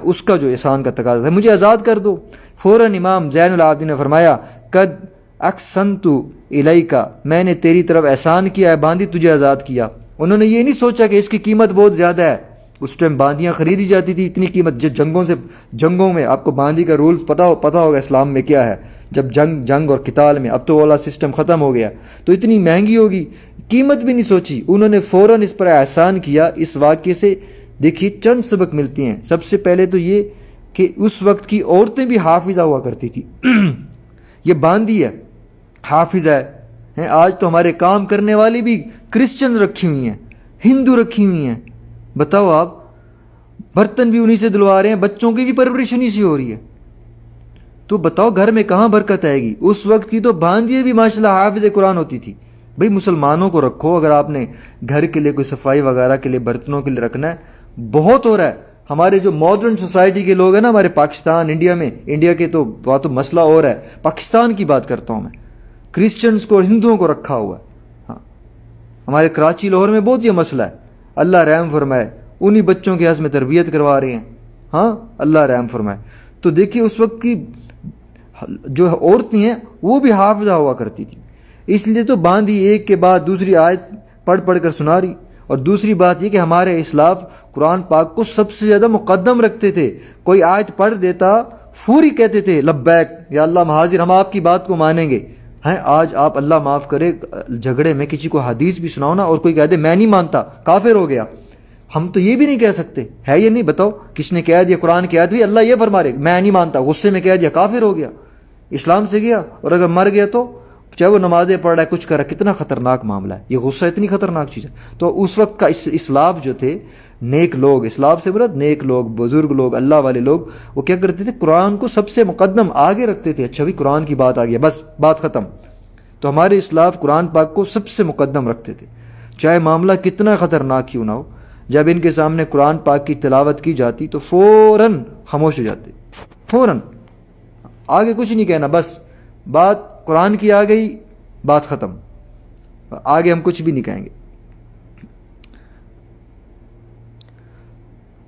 [SPEAKER 1] اس کا جو احسان کا تقاضا تھا مجھے آزاد کر دو. فوراً امام زین العابدین نے فرمایا قد اقسمت الیک، میں نے تیری طرف احسان کیا ہے باندھی، تجھے آزاد کیا. انہوں نے یہ نہیں سوچا کہ اس کی قیمت بہت زیادہ ہے. اس ٹائم باندیاں خریدی جاتی تھی اتنی قیمت، جنگوں میں آپ کو باندی کا رولز پتہ ہوگا اسلام میں کیا ہے. جب جنگ اور قتال میں، اب تو والا سسٹم ختم ہو گیا، تو اتنی مہنگی ہوگی، قیمت بھی نہیں سوچی. انہوں نے فوراً اس پر احسان کیا. اس واقعے سے دیکھیے چند سبق ملتے ہیں. سب سے پہلے تو یہ کہ اس وقت کی عورتیں بھی حافظہ ہوا کرتی تھی. یہ باندی ہے، حافظہ ہے. آج تو ہمارے کام کرنے والی بھی کرسچن رکھی ہوئی ہیں، ہندو رکھی ہوئی ہیں. بتاؤ آپ، برتن بھی انہی سے دلوا رہے ہیں، بچوں کی بھی پرورش انہی سے ہو رہی ہے. تو بتاؤ گھر میں کہاں برکت آئے گی. اس وقت کی تو باندیاں بھی ماشاءاللہ حافظ قرآن ہوتی تھی. بھئی مسلمانوں کو رکھو، اگر آپ نے گھر کے لیے کوئی صفائی وغیرہ کے لیے برتنوں کے لیے رکھنا ہے. بہت ہو رہا ہے. ہمارے جو ماڈرن سوسائٹی کے لوگ ہیں نا، ہمارے پاکستان انڈیا کے تو وہاں تو مسئلہ اور ہے. پاکستان کی بات کرتا ہوں میں، کرسچنز کو اور ہندوؤں کو رکھا ہوا ہے. ہاں، ہمارے کراچی لاہور میں بہت یہ مسئلہ ہے. اللہ رحم فرمائے، انہی بچوں کے ہاتھ میں تربیت کروا رہے ہیں. ہاں اللہ رحم فرمائے. تو دیکھیے اس وقت کی جو عورتیں ہیں وہ بھی حافظہ ہوا کرتی تھی. اس لیے تو باندھی ایک کے بعد دوسری آیت پڑھ کر سنا رہی. اور دوسری بات یہ کہ ہمارے اسلاف قرآن پاک کو سب سے زیادہ مقدم رکھتے تھے. کوئی آیت پڑھ دیتا فوری کہتے تھے لبیک یا اللہ ہم حاضر، ہم آپ کی بات کو مانیں گے. ہیں آج آپ اللہ معاف کرے جھگڑے میں کسی کو حدیث بھی سناؤ نا اور کوئی کہہ دے میں نہیں مانتا، کافر ہو گیا. ہم تو یہ بھی نہیں کہہ سکتے، ہے یہ نہیں؟ بتاؤ کس نے کہہ دیا قرآن کی آیت بھی اللہ یہ فرما رہے میں نہیں مانتا، غصے میں کہہ دیا، کافر ہو گیا، اسلام سے گیا. اور اگر مر گیا تو چاہے وہ نمازیں پڑھ رہا ہے کچھ کر رہا ہے، کتنا خطرناک معاملہ ہے یہ. غصہ اتنی خطرناک چیز ہے. تو اس وقت کا اسلاف جو تھے نیک لوگ، اسلاف سے مراد نیک لوگ، بزرگ لوگ، اللہ والے لوگ، وہ کیا کرتے تھے؟ قرآن کو سب سے مقدم آگے رکھتے تھے. اچھا بھی قرآن کی بات آ گیا بس بات ختم. تو ہمارے اسلاف قرآن پاک کو سب سے مقدم رکھتے تھے، چاہے معاملہ کتنا خطرناک کیوں نہ ہو. جب ان کے سامنے قرآن پاک کی تلاوت کی جاتی تو فوراً خاموش ہو جاتے، فوراً آگے کچھ نہیں کہنا، بس بات قرآن کی آ گئی بات ختم، آگے ہم کچھ بھی نہیں کہیں گے.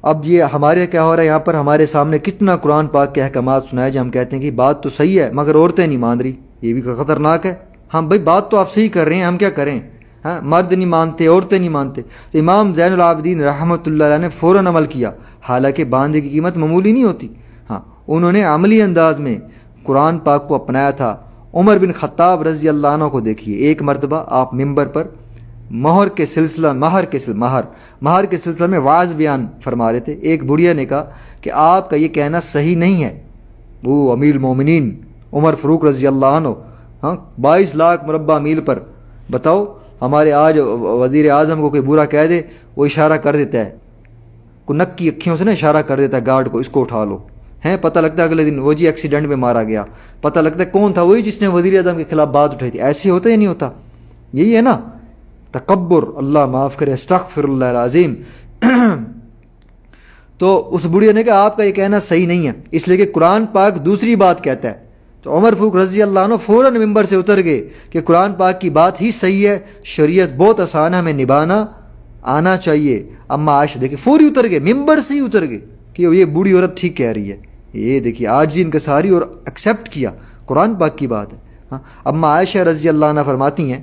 [SPEAKER 1] اب یہ ہمارے کیا ہو رہا ہے یہاں پر؟ ہمارے سامنے کتنا قرآن پاک کے احکامات سنائے جو ہم کہتے ہیں کہ بات تو صحیح ہے مگر عورتیں نہیں مان رہی. یہ بھی خطرناک ہے. ہاں بھائی بات تو آپ صحیح کر رہے ہیں، ہم کیا کریں؟ ہاں مرد نہیں مانتے، عورتیں نہیں مانتے. تو امام زین العابدین رحمۃ اللہ علیہ نے فوراً عمل کیا، حالانکہ باندھے کی قیمت معمولی نہیں ہوتی. ہاں انہوں نے عملی انداز میں قرآن پاک کو اپنایا تھا. عمر بن خطاب رضی اللہ عنہ کو دیکھیے، ایک مرتبہ آپ ممبر پر مہر کے سلسلہ میں واعظ بیان فرما رہے تھے. ایک بڑھیا نے کہا کہ آپ کا یہ کہنا صحیح نہیں ہے. وہ امیر المومنین عمر فاروق رضی اللہ عنہ، ہاں 22 لاکھ مربع میل پر، بتاؤ ہمارے آج وزیر اعظم کو کوئی برا کہہ دے وہ اشارہ کر دیتا ہے، کو نک کی اکھیوں سے نا اشارہ کر دیتا ہے گارڈ کو، اس کو اٹھا لو. ہیں پتہ لگتا ہے اگلے دن وہ جی ایکسیڈنٹ میں مارا گیا، پتہ لگتا ہے کون تھا، وہی جس نے وزیر اعظم کے خلاف بات اٹھائی تھی. ایسے ہوتا یا نہیں ہوتا؟ یہی ہے نا تکبر، اللہ معاف کرے، استغفر اللہ العظیم. تو اس بڑھیا نے کہا آپ کا یہ کہنا صحیح نہیں ہے، اس لیے کہ قرآن پاک دوسری بات کہتا ہے. تو عمر فاروق رضی اللہ عنہ فوراً ممبر سے اتر گئے کہ قرآن پاک کی بات ہی صحیح ہے، شریعت بہت آسان ہے، ہمیں نبھانا آنا چاہیے. اما عائشہ دیکھیں فوری اتر گئے، ممبر سے ہی اتر گئے کہ یہ بوڑھی عورت ٹھیک کہہ رہی ہے. یہ دیکھیے آج جی انکساری اور ایکسیپٹ کیا قرآن پاک کی بات ہے. ہاں اما عائشہ رضی اللہ عنہ فرماتی ہیں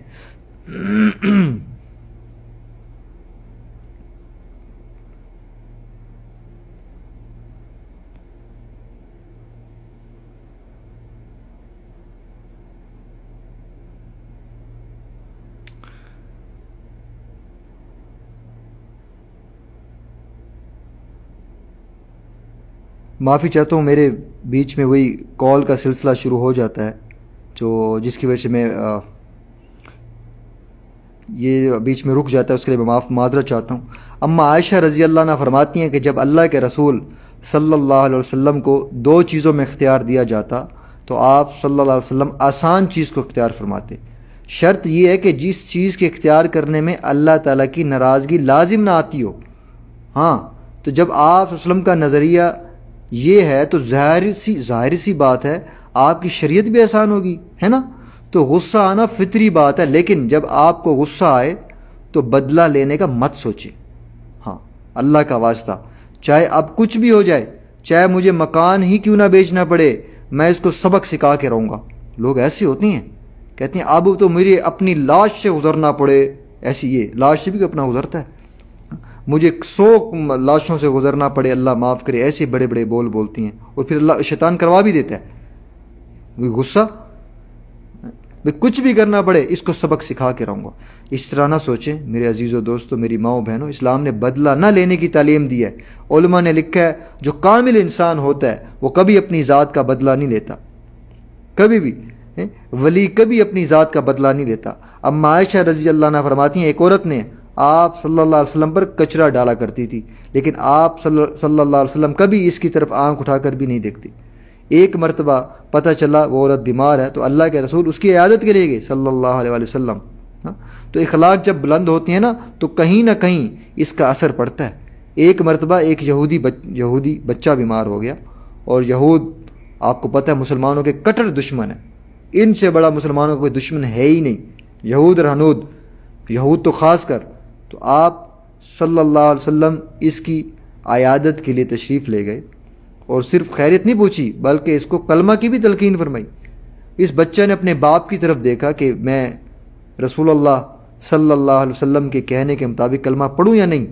[SPEAKER 1] معافی چاہتا ہوں، میرے بیچ میں وہی کال کا سلسلہ شروع ہو جاتا ہے جو جس کی وجہ سے میں یہ بیچ میں رک جاتا ہے، اس کے لیے میں معذرت چاہتا ہوں. اما عائشہ رضی اللہ عنہ فرماتی ہیں کہ جب اللہ کے رسول صلی اللہ علیہ وسلم کو 2 چیزوں میں اختیار دیا جاتا تو آپ صلی اللہ علیہ وسلم آسان چیز کو اختیار فرماتے. شرط یہ ہے کہ جس چیز کے اختیار کرنے میں اللہ تعالیٰ کی ناراضگی لازم نہ آتی ہو. ہاں تو جب آپ صلی اللہ علیہ وسلم کا نظریہ یہ ہے تو ظاہر سی بات ہے آپ کی شریعت بھی آسان ہوگی، ہے نا. تو غصہ آنا فطری بات ہے، لیکن جب آپ کو غصہ آئے تو بدلہ لینے کا مت سوچیں. ہاں اللہ کا واسطہ، چاہے اب کچھ بھی ہو جائے، چاہے مجھے مکان ہی کیوں نہ بیچنا پڑے، میں اس کو سبق سکھا کے رہوں گا. لوگ ایسے ہوتے ہیں کہتے ہیں اب تو مجھے اپنی لاش سے گزرنا پڑے. ایسی یہ لاش سے بھی اپنا گزرتا ہے، مجھے 100 لاشوں سے گزرنا پڑے، اللہ معاف کرے. ایسے بڑے بڑے بول بولتی ہیں اور پھر اللہ شیطان کروا بھی دیتا ہے. وہ غصہ کچھ بھی کرنا پڑے اس کو سبق سکھا کے رہوں گا. اس طرح نہ سوچیں میرے عزیزو دوستو، میری ماؤں بہنوں. اسلام نے بدلہ نہ لینے کی تعلیم دی ہے. علماء نے لکھا ہے جو کامل انسان ہوتا ہے وہ کبھی اپنی ذات کا بدلہ نہیں لیتا، کبھی بھی. ولی کبھی اپنی ذات کا بدلہ نہیں لیتا. اما عائشہ رضی اللہ عنہ فرماتی ہیں ایک عورت نے آپ صلی اللہ علیہ وسلم پر کچرا ڈالا کرتی تھی، لیکن آپ صلی اللہ علیہ وسلم کبھی اس کی طرف آنکھ اٹھا کر بھی نہیں دیکھتی. ایک مرتبہ پتہ چلا وہ عورت بیمار ہے تو اللہ کے رسول اس کی عیادت کے لیے گئے صلی اللہ علیہ وسلم. تو اخلاق جب بلند ہوتی ہیں نا تو کہیں نہ کہیں اس کا اثر پڑتا ہے. ایک مرتبہ ایک یہودی بچہ بیمار ہو گیا، اور یہود آپ کو پتہ ہے مسلمانوں کے کٹر دشمن ہیں. ان سے بڑا مسلمانوں کا کوئی دشمن ہے ہی نہیں، یہود اور ہنود، یہود تو خاص کر. تو آپ صلی اللہ علیہ وسلم اس کی عیادت کے لیے تشریف لے گئے اور صرف خیریت نہیں پوچھی بلکہ اس کو کلمہ کی بھی تلقین فرمائی. اس بچہ نے اپنے باپ کی طرف دیکھا کہ میں رسول اللہ صلی اللہ علیہ وسلم کے کہنے کے مطابق کلمہ پڑھوں یا نہیں.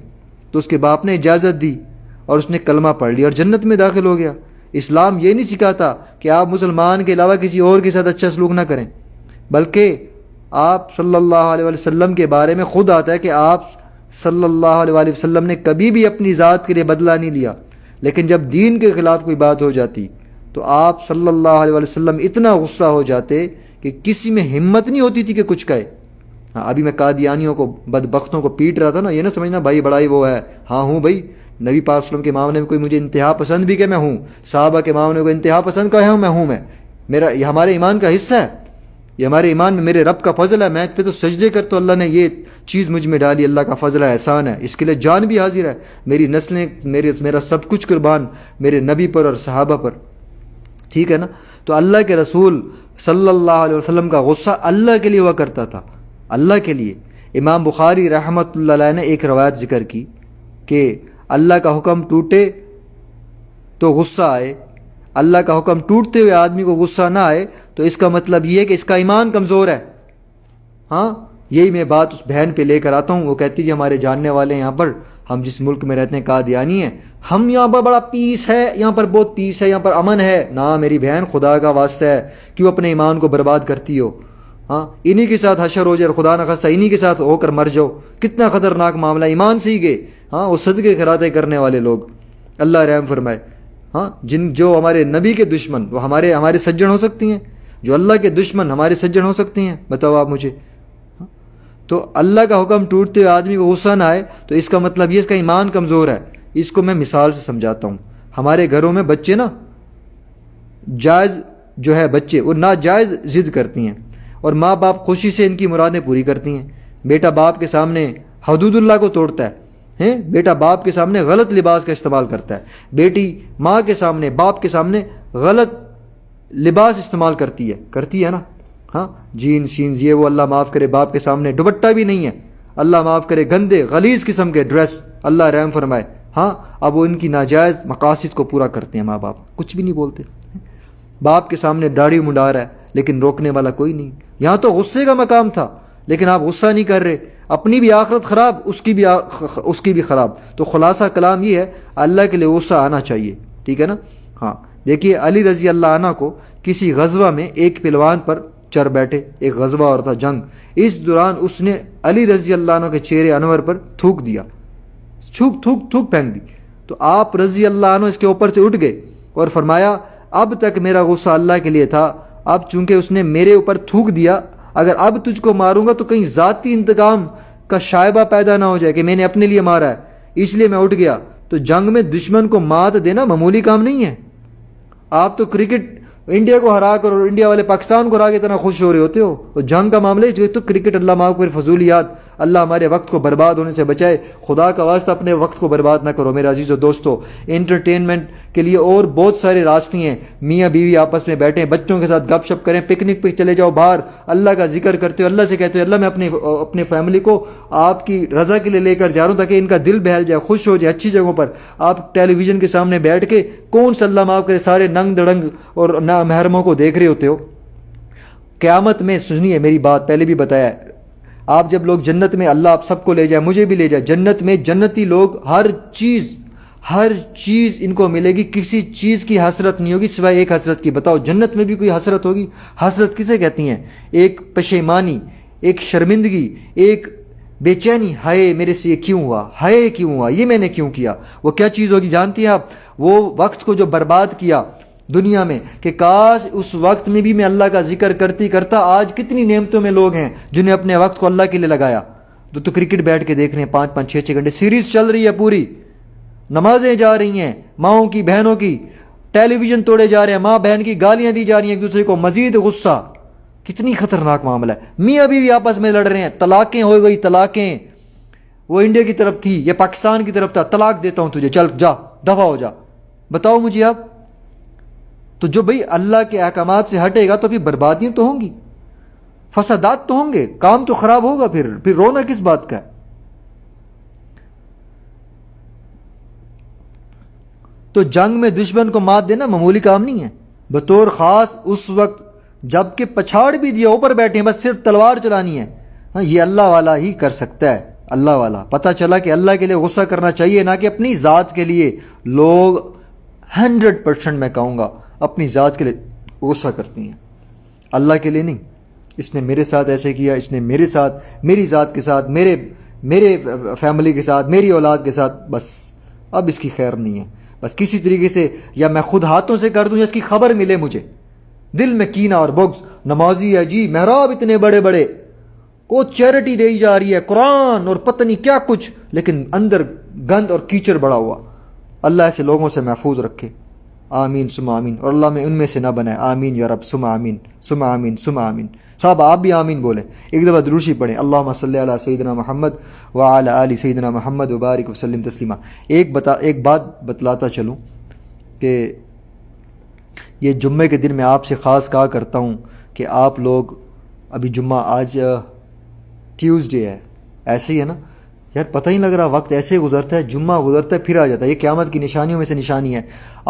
[SPEAKER 1] تو اس کے باپ نے اجازت دی اور اس نے کلمہ پڑھ لیا اور جنت میں داخل ہو گیا. اسلام یہ نہیں سکھاتا کہ آپ مسلمان کے علاوہ کسی اور کے ساتھ اچھا سلوک نہ کریں، بلکہ آپ صلی اللہ علیہ وسلم کے بارے میں خود آتا ہے کہ آپ صلی اللہ علیہ وسلم نے کبھی بھی اپنی ذات کے لیے بدلہ نہیں لیا، لیکن جب دین کے خلاف کوئی بات ہو جاتی تو آپ صلی اللہ علیہ وسلم اتنا غصہ ہو جاتے کہ کسی میں ہمت نہیں ہوتی تھی کہ کچھ کہے۔ ہاں، ابھی میں قادیانیوں کو، بدبختوں کو پیٹ رہا تھا نا، یہ نہ سمجھنا بھائی بڑائی وہ ہے، ہاں ہوں بھائی، نبی پاک صلی اللہ علیہ وسلم کے معاملے میں کوئی مجھے انتہا پسند بھی کہ میں ہوں، صحابہ کے معاملے میں کوئی انتہا پسند کا ہے میں میرا، یہ ہمارے ایمان کا حصہ ہے، یہ ہمارے ایمان میں میرے رب کا فضل ہے، میں پہ تو سجدے کرتا ہوں، اللہ نے یہ چیز مجھ میں ڈالی، اللہ کا فضل ہے، احسان ہے، اس کے لیے جان بھی حاضر ہے، میری نسلیں، میرا سب کچھ قربان میرے نبی پر اور صحابہ پر، ٹھیک ہے نا۔ تو اللہ کے رسول صلی اللہ علیہ وسلم کا غصہ اللہ کے لیے ہوا کرتا تھا، اللہ کے لیے۔ امام بخاری رحمۃ اللہ علیہ نے ایک روایت ذکر کی کہ اللہ کا حکم ٹوٹے تو غصہ آئے، اللہ کا حکم ٹوٹتے ہوئے آدمی کو غصہ نہ آئے تو اس کا مطلب یہ ہے کہ اس کا ایمان کمزور ہے۔ ہاں، یہی میں بات اس بہن پہ لے کر آتا ہوں، وہ کہتی جی ہمارے جاننے والے یہاں پر، ہم جس ملک میں رہتے ہیں قادیانی ہیں، ہم یہاں پر بڑا پیس ہے، یہاں پر بہت پیس ہے، یہاں پر امن ہے۔ نہ میری بہن، خدا کا واسطہ ہے، کیوں اپنے ایمان کو برباد کرتی ہو؟ ہاں، انہی کے ساتھ حشر ہو جائے اور خدا نہ خواستہ انہی کے ساتھ ہو کر مر جاؤ، کتنا خطرناک معاملہ، ایمان سے ہی گئے۔ ہاں، وہ صدقے خیراتیں کرنے والے لوگ، اللہ رحم فرمائے۔ ہاں، جو ہمارے نبی کے دشمن، وہ ہمارے سجن ہو سکتی ہیں؟ جو اللہ کے دشمن ہمارے سجن ہو سکتی ہیں؟ بتاؤ آپ مجھے۔ تو اللہ کا حکم ٹوٹتے ہوئے آدمی کو غصہ نہ آئے تو اس کا مطلب یہ اس کا ایمان کمزور ہے۔ اس کو میں مثال سے سمجھاتا ہوں۔ ہمارے گھروں میں بچے نا، جائز جو ہے بچے وہ ناجائز ضد کرتی ہیں اور ماں باپ خوشی سے ان کی مرادیں پوری کرتی ہیں۔ بیٹا باپ کے سامنے حدود اللہ کو توڑتا ہے، بیٹا باپ کے سامنے غلط لباس کا استعمال کرتا ہے، بیٹی ماں کے سامنے، باپ کے سامنے غلط لباس استعمال کرتی ہے نا۔ ہاں، جینز شینز یہ وہ، اللہ معاف کرے، باپ کے سامنے دوپٹہ بھی نہیں ہے، اللہ معاف کرے، گندے غلیظ قسم کے ڈریس، اللہ رحم فرمائے۔ ہاں، اب وہ ان کی ناجائز مقاصد کو پورا کرتے ہیں، ماں باپ کچھ بھی نہیں بولتے۔ باپ کے سامنے داڑھی منڈا رہا ہے لیکن روکنے والا کوئی نہیں۔ یہاں تو غصے کا مقام تھا لیکن آپ غصہ نہیں کر رہے، اپنی بھی آخرت خراب، اس کی بھی خراب۔ تو خلاصہ کلام یہ ہے، اللہ کے لیے غصہ آنا چاہیے، ٹھیک ہے نا۔ ہاں، دیکھیے علی رضی اللہ عنہ کو کسی غزوہ میں ایک پہلوان پر چڑھ بیٹھے، ایک غزوہ اور تھا، جنگ، اس دوران اس نے علی رضی اللہ عنہ کے چہرے انور پر تھوک دیا، تھوک پھینک دی۔ تو آپ رضی اللہ عنہ اس کے اوپر سے اٹھ گئے اور فرمایا اب تک میرا غصہ اللہ کے لیے تھا، اب چونکہ اس نے میرے اوپر تھوک دیا، اگر اب تجھ کو ماروں گا تو کہیں ذاتی انتقام کا شائبہ پیدا نہ ہو جائے کہ میں نے اپنے لیے مارا ہے، اس لیے میں اٹھ گیا۔ تو جنگ میں دشمن کو مات دینا معمولی کام نہیں ہے۔ آپ تو کرکٹ انڈیا کو ہرا کر اور انڈیا والے پاکستان کو ہرا کے اتنا خوش ہو رہے ہوتے ہو، تو جنگ کا معاملہ جو تو کرکٹ، اللہ معاف کرے، فضولیات، اللہ ہمارے وقت کو برباد ہونے سے بچائے۔ خدا کا واسطہ اپنے وقت کو برباد نہ کرو میرے عزیز و دوستو۔ انٹرٹینمنٹ کے لیے اور بہت سارے راستے ہیں، میاں بیوی آپس میں بیٹھیں، بچوں کے ساتھ گپ شپ کریں، پکنک پہ چلے جاؤ باہر، اللہ کا ذکر کرتے ہو، اللہ سے کہتے ہو اللہ میں اپنے فیملی کو آپ کی رضا کے لیے لے کر جا رہا ہوں تاکہ ان کا دل بہل جائے، خوش ہو جائے۔ اچھی جگہوں پر آپ ٹیلی ویژن کے سامنے بیٹھ کے کون صلی اللہ معاف کرے سارے ننگ دڑنگ اور نامحرموں کو دیکھ رہے ہوتے ہو۔ قیامت میں سنیے میری بات، پہلے بھی بتایا ہے، آپ جب لوگ جنت میں، اللہ آپ سب کو لے جائے، مجھے بھی لے جائے، جنت میں جنتی لوگ ہر چیز ان کو ملے گی، کسی چیز کی حسرت نہیں ہوگی سوائے ایک حسرت کی۔ بتاؤ جنت میں بھی کوئی حسرت ہوگی؟ حسرت کسے کہتی ہیں؟ ایک پشیمانی، ایک شرمندگی، ایک بے چینی، ہائے میرے سے یہ کیوں ہوا، ہائے کیوں ہوا، یہ میں نے کیوں کیا۔ وہ کیا چیز ہوگی جانتی ہیں آپ؟ وہ وقت کو جو برباد کیا دنیا میں، کہ کاش اس وقت میں بھی میں اللہ کا ذکر کرتا۔ آج کتنی نعمتوں میں لوگ ہیں جنہیں اپنے وقت کو اللہ کے لیے لگایا، تو کرکٹ بیٹھ کے دیکھ رہے ہیں 5-5 6-6 گھنٹے، سیریز چل رہی ہے پوری، نمازیں جا رہی ہیں ماؤں کی بہنوں کی، ٹیلی ویژن توڑے جا رہے ہیں، ماں بہن کی گالیاں دی جا رہی ہیں ایک دوسرے کو، مزید غصہ۔ کتنی خطرناک معاملہ ہے۔ میاں بیوی آپس میں لڑ رہے ہیں، طلاقیں ہو گئی، طلاقیں، وہ انڈیا کی طرف تھی، یہ پاکستان کی طرف تھا، طلاق دیتا ہوں تجھے، چل جا دفع ہو جا۔ بتاؤ مجھے آپ، تو جو بھئی اللہ کے احکامات سے ہٹے گا تو پھر بربادیاں تو ہوں گی، فسادات تو ہوں گے، کام تو خراب ہوگا، پھر رونا کس بات کا ہے؟ تو جنگ میں دشمن کو مات دینا معمولی کام نہیں ہے، بطور خاص اس وقت جب کہ پچھاڑ بھی دیا، اوپر بیٹھے ہیں، بس صرف تلوار چلانی ہے۔ ہاں، یہ اللہ والا ہی کر سکتا ہے، اللہ والا۔ پتہ چلا کہ اللہ کے لیے غصہ کرنا چاہیے، نہ کہ اپنی ذات کے لیے۔ لوگ 100% میں کہوں گا اپنی ذات کے لیے غصہ کرتی ہیں، اللہ کے لیے نہیں۔ اس نے میرے ساتھ ایسے کیا، اس نے میرے ساتھ، میری ذات کے ساتھ، میرے فیملی کے ساتھ، میری اولاد کے ساتھ، بس اب اس کی خیر نہیں ہے۔ بس کسی طریقے سے یا میں خود ہاتھوں سے کر دوں یا اس کی خبر ملے مجھے، دل میں کینہ اور بغض، نمازی ہے جی، محراب اتنے بڑے بڑے، کو چیریٹی دی جا رہی ہے، قرآن اور پتہ نہیں کیا کچھ، لیکن اندر گند اور کیچڑ بڑا ہوا۔ اللہ ایسے لوگوں سے محفوظ رکھے، آمین ثم آمین، اور اللہ میں ان میں سے نہ بنائے، آمین یا رب، ثم آمین ثم آمین ثم آمین۔ صاحب آپ بھی آمین بولیں، ایک دفعہ دروشی پڑھیں، اللہم صلی علی سیدنا محمد وعلی آل سیدنا محمد وبارک وسلم تسلیما۔ ایک بات بتلاتا چلوں کہ یہ جمعے کے دن میں آپ سے خاص کہا کرتا ہوں کہ آپ لوگ ابھی جمعہ، آج ٹیوزڈے ہے، ایسے ہی ہے نا یار، پتہ ہی نہیں لگ رہا، وقت ایسے گزرتا ہے، جمعہ گزرتا ہے پھر آ جاتا ہے، یہ قیامت کی نشانیوں میں سے نشانی ہے۔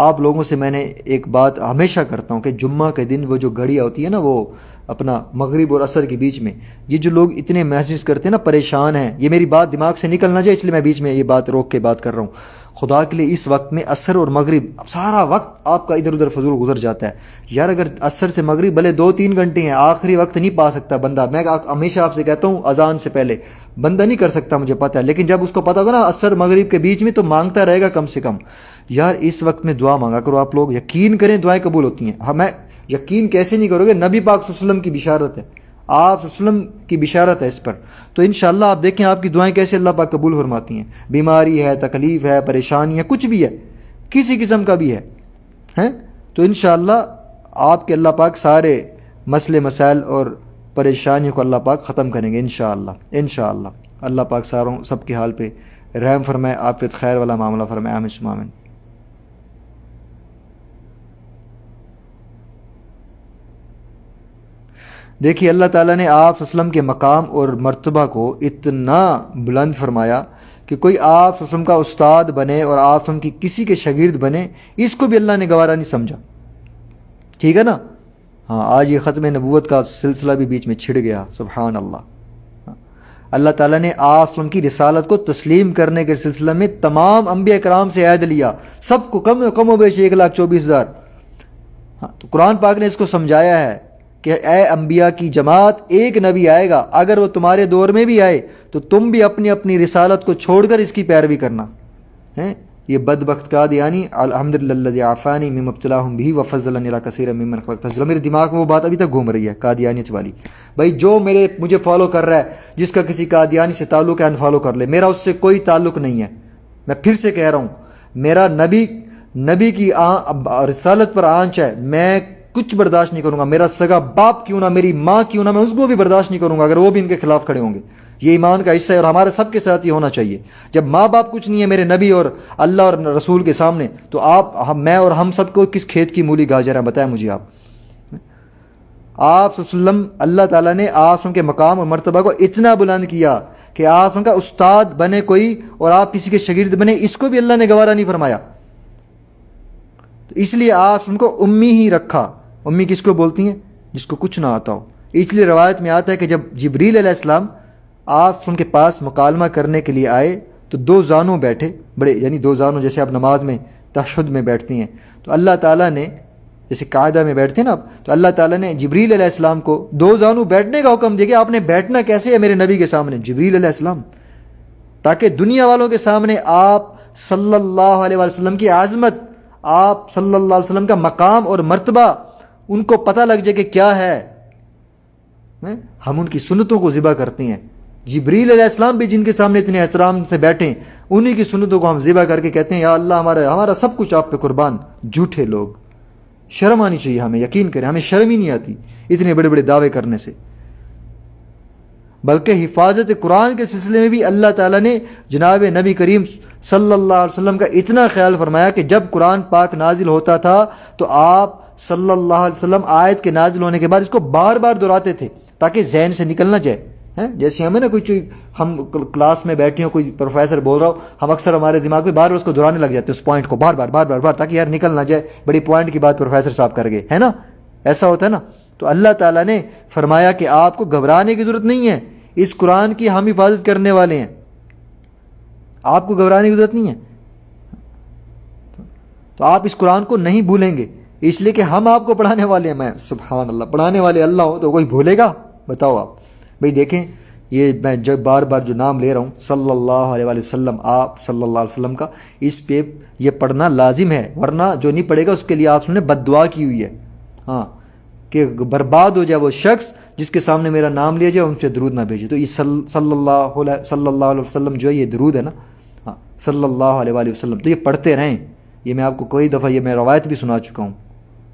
[SPEAKER 1] آپ لوگوں سے میں نے ایک بات ہمیشہ کرتا ہوں کہ جمعہ کے دن وہ جو گھڑیاں ہوتی ہے نا، وہ اپنا مغرب اور عصر کے بیچ میں، یہ جو لوگ اتنے محسوس کرتے ہیں نا، پریشان ہیں، یہ میری بات دماغ سے نکل نہ جائے اس لیے میں بیچ میں یہ بات روک کے بات کر رہا ہوں۔ خدا کے لیے اس وقت میں عصر اور مغرب سارا وقت آپ کا ادھر ادھر فضول گزر جاتا ہے یار۔ اگر عصر سے مغرب بھلے 2-3 گھنٹے ہیں، آخری وقت نہیں پا سکتا بندہ، میں ہمیشہ آپ سے کہتا ہوں اذان سے پہلے بندہ نہیں کر سکتا، مجھے پتہ ہے، لیکن جب اس کو پتہ ہوگا نا عصر مغرب کے بیچ میں، تو مانگتا رہے گا کم سے کم۔ یار اس وقت میں دعا مانگا کرو، آپ لوگ یقین کریں دعائیں قبول ہوتی ہیں۔ ہاں، میں یقین کیسے نہیں کرو گے، نبی پاک صلی اللہ علیہ وسلم کی بشارت ہے، آپ صلی اللہ علیہ وسلم کی بشارت ہے اس پر، تو انشاءاللہ آپ دیکھیں آپ کی دعائیں کیسے اللہ پاک قبول فرماتی ہیں۔ بیماری ہے، تکلیف ہے، پریشانی ہے، کچھ بھی ہے، کسی قسم کا بھی ہے تو انشاءاللہ آپ کے اللہ پاک سارے مسئلے مسائل اور پریشانیوں کو اللہ پاک ختم کریں گے انشاءاللہ۔ اللہ پاک سب کے حال پہ رحم فرمائے، عافیت خیر والا معاملہ فرمائے، آمین ثم آمین۔ دیکھیے اللہ تعالیٰ نے آپ صلی اللہ علیہ وسلم کے مقام اور مرتبہ کو اتنا بلند فرمایا کہ کوئی آپ صلی اللہ علیہ وسلم کا استاد بنے اور آپ صلی اللہ علیہ وسلم کی کسی کے شاگرد بنے، اس کو بھی اللہ نے گوارا نہیں سمجھا، ٹھیک ہے نا۔ ہاں، آج یہ ختم نبوت کا سلسلہ بھی بیچ میں چھڑ گیا، سبحان اللہ۔ اللہ تعالیٰ نے آپ صلی اللہ علیہ وسلم کی رسالت کو تسلیم کرنے کے سلسلے میں تمام انبیاء کرام سے عہد لیا، سب کو کم و بیش 1,24,000۔ ہاں، تو قرآن پاک نے اس کو سمجھایا ہے کہ اے انبیاء کی جماعت، ایک نبی آئے گا، اگر وہ تمہارے دور میں بھی آئے تو تم بھی اپنی اپنی رسالت کو چھوڑ کر اس کی پیروی کرنا ہے۔ یہ بدبخت قادیانی، الحمدللہ الذی عافانی مما ابتلاہم بہ وفضلنی علی کثیر ممن خلق تفضیلا، میرے دماغ میں وہ بات ابھی تک گھوم رہی ہے قادیانیت والی۔ بھائی جو مجھے فالو کر رہا ہے، جس کا کسی قادیانی سے تعلق ہے، انفالو کر لے، میرا اس سے کوئی تعلق نہیں ہے۔ میں پھر سے کہہ رہا ہوں، میرا نبی کی رسالت پر آنچ ہے، میں کچھ برداشت نہیں کروں گا، میرا سگا باپ کیوں نہ، میری ماں کیوں نہ، میں اس کو بھی برداشت نہیں کروں گا اگر وہ بھی ان کے خلاف کھڑے ہوں گے۔ یہ ایمان کا حصہ ہے اور ہمارے سب کے ساتھ یہ ہونا چاہیے۔ جب ماں باپ کچھ نہیں ہے میرے نبی اور اللہ اور رسول کے سامنے، تو میں اور ہم سب کو کس کھیت کی مولی گاجر ہیں، بتائیں مجھے آپ صلی اللہ علیہ وسلم، اللہ تعالیٰ نے آپ صلی اللہ علیہ وسلم کے مقام اور مرتبہ کو اتنا بلند کیا کہ آپ صلی اللہ علیہ وسلم کا استاد بنے کوئی اور آپ کسی کے شاگرد بنے، اس کو بھی اللہ نے گوارا نہیں فرمایا۔ تو اس لیے آپ صلی اللہ علیہ وسلم کو امی ہی رکھا۔ امی کس کو بولتی ہیں؟ جس کو کچھ نہ آتا ہو۔ اس لیے روایت میں آتا ہے کہ جب جبریل علیہ السلام آپ ان کے پاس مکالمہ کرنے کے لیے آئے تو 2 زانوں بیٹھے، بڑے یعنی 2 زانوں جیسے آپ نماز میں تشہد میں بیٹھتی ہیں، تو اللہ تعالیٰ نے جیسے قاعدہ میں بیٹھتے ہیں نا آپ، تو اللہ تعالیٰ نے جبریل علیہ السلام کو 2 زانوں بیٹھنے کا حکم دیا کہ آپ نے بیٹھنا کیسے ہے میرے نبی کے سامنے، جبریل علیہ السلام، تاکہ دنیا والوں کے سامنے آپ صلی اللہ علیہ وسلم کی عظمت، آپ صلی اللہ علیہ وسلم کا مقام اور مرتبہ ان کو پتہ لگ جائے کہ کیا ہے۔ ہم ان کی سنتوں کو ذبح کرتے ہیں، جبریل علیہ السلام بھی جن کے سامنے اتنے احترام سے بیٹھیں، انہی کی سنتوں کو ہم ذبح کر کے کہتے ہیں یا اللہ ہمارا سب کچھ آپ پہ قربان۔ جھوٹے لوگ، شرم آنی چاہیے ہمیں، یقین کریں ہمیں شرم ہی نہیں آتی اتنے بڑے بڑے دعوے کرنے سے۔ بلکہ حفاظت قرآن کے سلسلے میں بھی اللہ تعالیٰ نے جناب نبی کریم صلی اللہ علیہ وسلم کا اتنا خیال فرمایا کہ جب قرآن پاک نازل ہوتا تھا تو آپ صلی اللہ علیہ وسلم آیت کے نازل ہونے کے بعد اس کو بار بار دہراتے تھے تاکہ ذہن سے نکل نہ جائے۔ جیسے ہمیں نا ہم کلاس میں بیٹھے ہوں، کوئی پروفیسر بول رہا ہو، ہم اکثر ہمارے دماغ میں بار بار اس کو دہرانے لگ جاتے ہیں، اس پوائنٹ کو بار بار تاکہ یار نکل نہ جائے، بڑی پوائنٹ کی بات پروفیسر صاحب کر گئے، ہے نا، ایسا ہوتا ہے نا۔ تو اللہ تعالیٰ نے فرمایا کہ آپ کو گھبرانے کی ضرورت نہیں ہے، اس قرآن کی ہم حفاظت کرنے والے ہیں، آپ کو گھبرانے کی ضرورت نہیں ہے۔ تو آپ اس قرآن کو نہیں بھولیں گے، اس لیے کہ ہم آپ کو پڑھانے والے ہیں۔ میں سبحان اللہ، پڑھانے والے اللہ ہوں تو کوئی بھولے گا؟ بتاؤ آپ بھئی۔ دیکھیں یہ میں جو بار بار جو نام لے رہا ہوں صلی اللہ علیہ وآلہ وسلم، آپ صلی اللہ علیہ وسلم کا، اس پہ یہ پڑھنا لازم ہے، ورنہ جو نہیں پڑھے گا اس کے لیے آپ نے بد دعا کی ہوئی ہے، ہاں، کہ برباد ہو جائے وہ شخص جس کے سامنے میرا نام لیا جائے، ان سے درود نہ بھیجے۔ تو یہ صلی اللہ علیہ وسلم جو ہے یہ درود ہے نا، ہاں، صلی اللہ علیہ وآلہ وسلم، تو یہ پڑھتے رہیں۔ یہ میں آپ کو کئی دفعہ یہ میں روایت بھی سنا چکا ہوں۔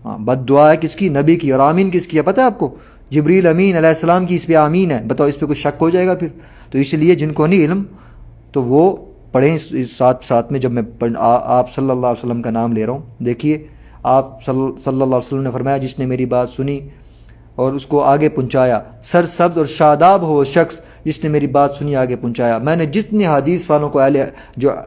[SPEAKER 1] ہاں، بد دعا ہے کس کی؟ نبی کی، اور آمین کس کی ہے پتہ ہے آپ کو؟ جبریل امین علیہ السلام کی اس پہ آمین ہے۔ بتاؤ اس پہ کوئی شک ہو جائے گا پھر؟ تو اس لیے جن کو نہیں علم تو وہ پڑھیں ساتھ ساتھ میں۔ جب میں آپ صلی اللہ علیہ وسلم کا نام لے رہا ہوں، دیکھیے آپ صلی اللہ علیہ وسلم نے فرمایا جس نے میری بات سنی اور اس کو آگے پہنچایا، سر سبز اور شاداب ہو وہ شخص جس نے میری بات سنی آگے پہنچایا۔ میں نے جتنے حدیث والوں کو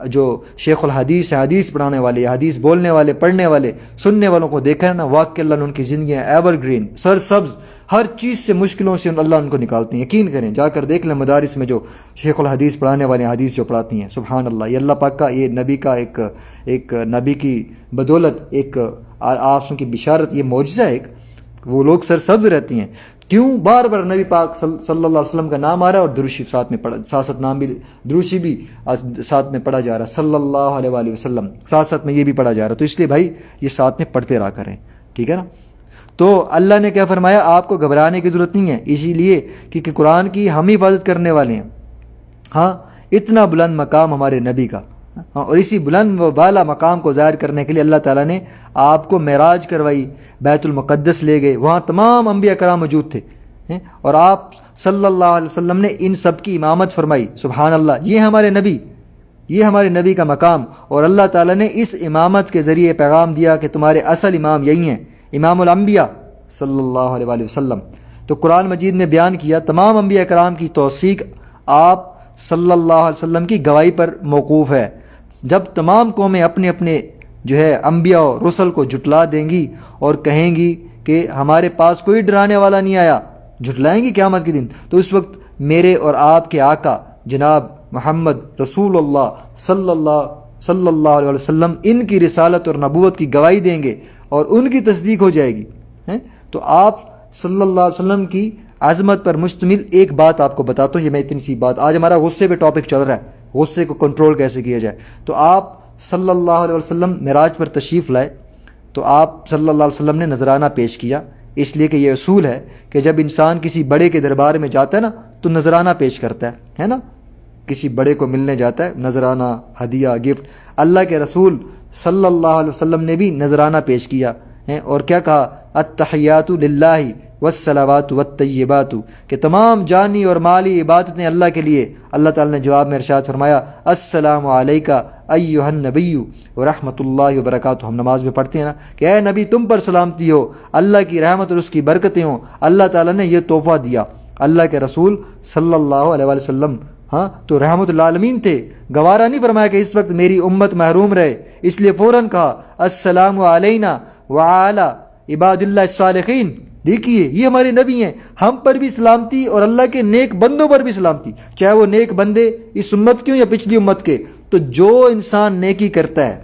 [SPEAKER 1] جو شیخ الحدیث ہیں، حدیث پڑھانے والے، حدیث بولنے والے، پڑھنے والے، سننے والوں کو دیکھا ہے نا، واقعی اللہ نے ان کی زندگیاں ایور گرین، سر سبز، ہر چیز سے مشکلوں سے اللہ ان کو نکالتے ہیں۔ یقین کریں، جا کر دیکھ لیں مدارس میں جو شیخ الحدیث پڑھانے والے حدیث جو پڑھاتی ہیں، سبحان اللہ، یہ اللہ پاک کا، یہ نبی کا ایک نبی کی بدولت، ایک آپ کی بشارت، یہ معجزہ ہے۔ وہ لوگ سر سبز رہتی ہیں، کیوں؟ بار بار نبی پاک صلی اللہ علیہ وسلم کا نام آ رہا ہے اور دروشی ساتھ میں پڑھا، ساتھ نام بھی، دروشی بھی ساتھ میں پڑھا جا رہا ہے، صلی اللہ علیہ وآلہ وسلم، ساتھ میں یہ بھی پڑھا جا رہا ہے۔ تو اس لیے بھائی یہ ساتھ میں پڑھتے رہا کریں، ٹھیک ہے نا؟ تو اللہ نے کیا فرمایا؟ آپ کو گھبرانے کی ضرورت نہیں ہے، اسی لیے کیونکہ قرآن کی ہم حفاظت کرنے والے ہیں۔ ہاں، اتنا بلند مقام ہمارے نبی کا، اور اسی بلند و بالا مقام کو ظاہر کرنے کے لیے اللہ تعالیٰ نے آپ کو معراج کروائی، بیت المقدس لے گئے، وہاں تمام انبیاء کرام موجود تھے، اور آپ صلی اللہ علیہ وسلم نے ان سب کی امامت فرمائی۔ سبحان اللہ، یہ ہمارے نبی کا مقام، اور اللہ تعالیٰ نے اس امامت کے ذریعے پیغام دیا کہ تمہارے اصل امام یہی ہیں، امام الانبیاء صلی اللہ علیہ وآلہ وسلم۔ تو قرآن مجید میں بیان کیا تمام انبیاء کرام کی توثیق آپ صلی اللہ علیہ وسلم کی گواہی پر موقوف ہے۔ جب تمام قومیں اپنے اپنے جو ہے انبیاء و رسل کو جھٹلا دیں گی اور کہیں گی کہ ہمارے پاس کوئی ڈرانے والا نہیں آیا، جھٹلائیں گی قیامت کے دن، تو اس وقت میرے اور آپ کے آقا جناب محمد رسول اللہ صلی اللہ علیہ وسلم ان کی رسالت اور نبوت کی گواہی دیں گے اور ان کی تصدیق ہو جائے گی۔ تو آپ صلی اللہ علیہ وسلم کی عظمت پر مشتمل ایک بات آپ کو بتاتا ہوں، یہ میں اتنی سی بات، آج ہمارا غصے پہ ٹاپک چل رہا ہے، غصے کو کنٹرول کیسے کیا جائے۔ تو آپ صلی اللہ علیہ وسلم معراج پر تشریف لائے، تو آپ صلی اللہ علیہ وسلم نے نذرانہ پیش کیا، اس لیے کہ یہ اصول ہے کہ جب انسان کسی بڑے کے دربار میں جاتا ہے نا تو نذرانہ پیش کرتا ہے نا، کسی بڑے کو ملنے جاتا ہے، نذرانہ، ہدیہ، گفٹ۔ اللہ کے رسول صلی اللہ علیہ وسلم نے بھی نذرانہ پیش کیا اور کیا کہا؟ التحیات للہ والصلوات والطیبات، کہ تمام جانی اور مالی عبادتیں اللہ کے لیے۔ اللہ تعالیٰ نے جواب میں ارشاد فرمایا السلام علیکہ ایھا النبی ورحمۃ اللہ وبرکاتہ۔ ہم نماز میں پڑھتے ہیں نا کہ اے نبی تم پر سلامتی ہو، اللہ کی رحمت اور اس کی برکتیں ہوں، اللہ تعالیٰ نے یہ تحفہ دیا۔ اللہ کے رسول صلی اللہ علیہ وآلہ وسلم تو رحمت للعالمین تھے، گوارا نہیں فرمایا کہ اس وقت میری امت محروم رہے، اس لیے فوراً کہا السلام علینا وعلی عباد اللہ الصالحین۔ دیکھیے یہ ہمارے نبی ہیں، ہم پر بھی سلامتی اور اللہ کے نیک بندوں پر بھی سلامتی، چاہے وہ نیک بندے اس امت کے ہوں یا پچھلی امت کے۔ تو جو انسان نیکی کرتا ہے،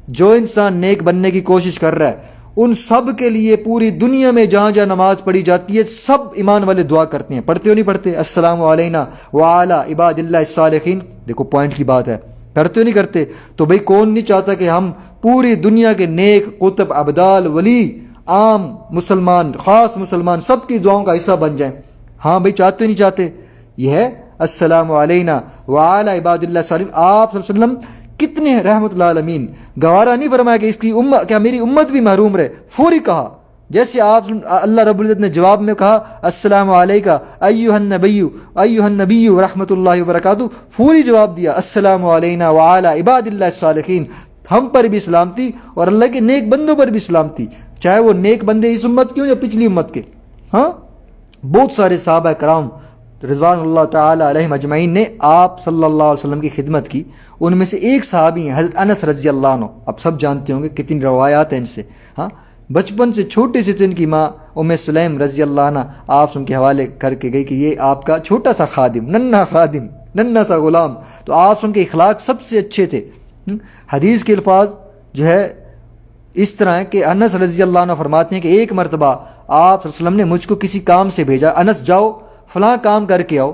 [SPEAKER 1] جو انسان نیک بننے کی کوشش کر رہا ہے، ان سب کے لیے پوری دنیا میں جہاں جہاں نماز پڑھی جاتی ہے سب ایمان والے دعا کرتے ہیں۔ پڑھتے ہو نہیں پڑھتے؟ السلام علینا وعلی عباد اللہ الصالحین۔ دیکھو پوائنٹ کی بات ہے، کرتے ہو نہیں کرتے؟ تو بھئی کون نہیں چاہتا کہ ہم پوری دنیا کے نیک قطب، ابدال، ولی، عام مسلمان، خاص مسلمان، سب کی دعاؤں کا حصہ بن جائیں؟ ہاں بھئی چاہتے ہو نہیں چاہتے؟ یہ ہے السلام علینا وعلی عباد اللہ الصالحین۔ آپ صلی اللہ علیہ وسلم کتنے ہیں رحمت للعالمین، گوارا نہیں فرمایا کہ اس کی امت، کیا میری امت بھی محروم رہے، فوری کہا۔ جیسے آپ اللہ رب العزت نے جواب میں کہا السلام علیکہ ایھا النبی ورحمۃ اللہ وبرکاتہ، فوری جواب دیا السلام علینا وعلی عباد اللہ الصالحین، ہم پر بھی سلامتی اور اللہ کے نیک بندوں پر بھی سلامتی، چاہے وہ نیک بندے اس امت کے ہوں یا پچھلی امت کے۔ ہاں، بہت سارے صحابہ کرام رضوان اللہ تعالی علیہم اجمعین نے آپ صلی اللہ علیہ وسلم کی خدمت کی۔ ان میں سے ایک صحابی ہیں حضرت انس رضی اللہ عنہ، اب سب جانتے ہوں گے کتنی روایات ہیں ان سے۔ ہاں، بچپن سے چھوٹے سے ان کی ماں ام سلیم رضی اللہ عنہ آپ ان کے حوالے کر کے گئی کہ یہ آپ کا چھوٹا سا خادم، ننھا سا غلام۔ تو آپ ان کے اخلاق سب سے اچھے تھے۔ حدیث کے الفاظ جو ہے اس طرح ہے کہ انس رضی اللہ عنہ فرماتے ہیں کہ ایک مرتبہ آپ صلی اللہ علیہ وسلم نے مجھ کو کسی کام سے بھیجا، انس جاؤ فلاں کام کر کے آؤ۔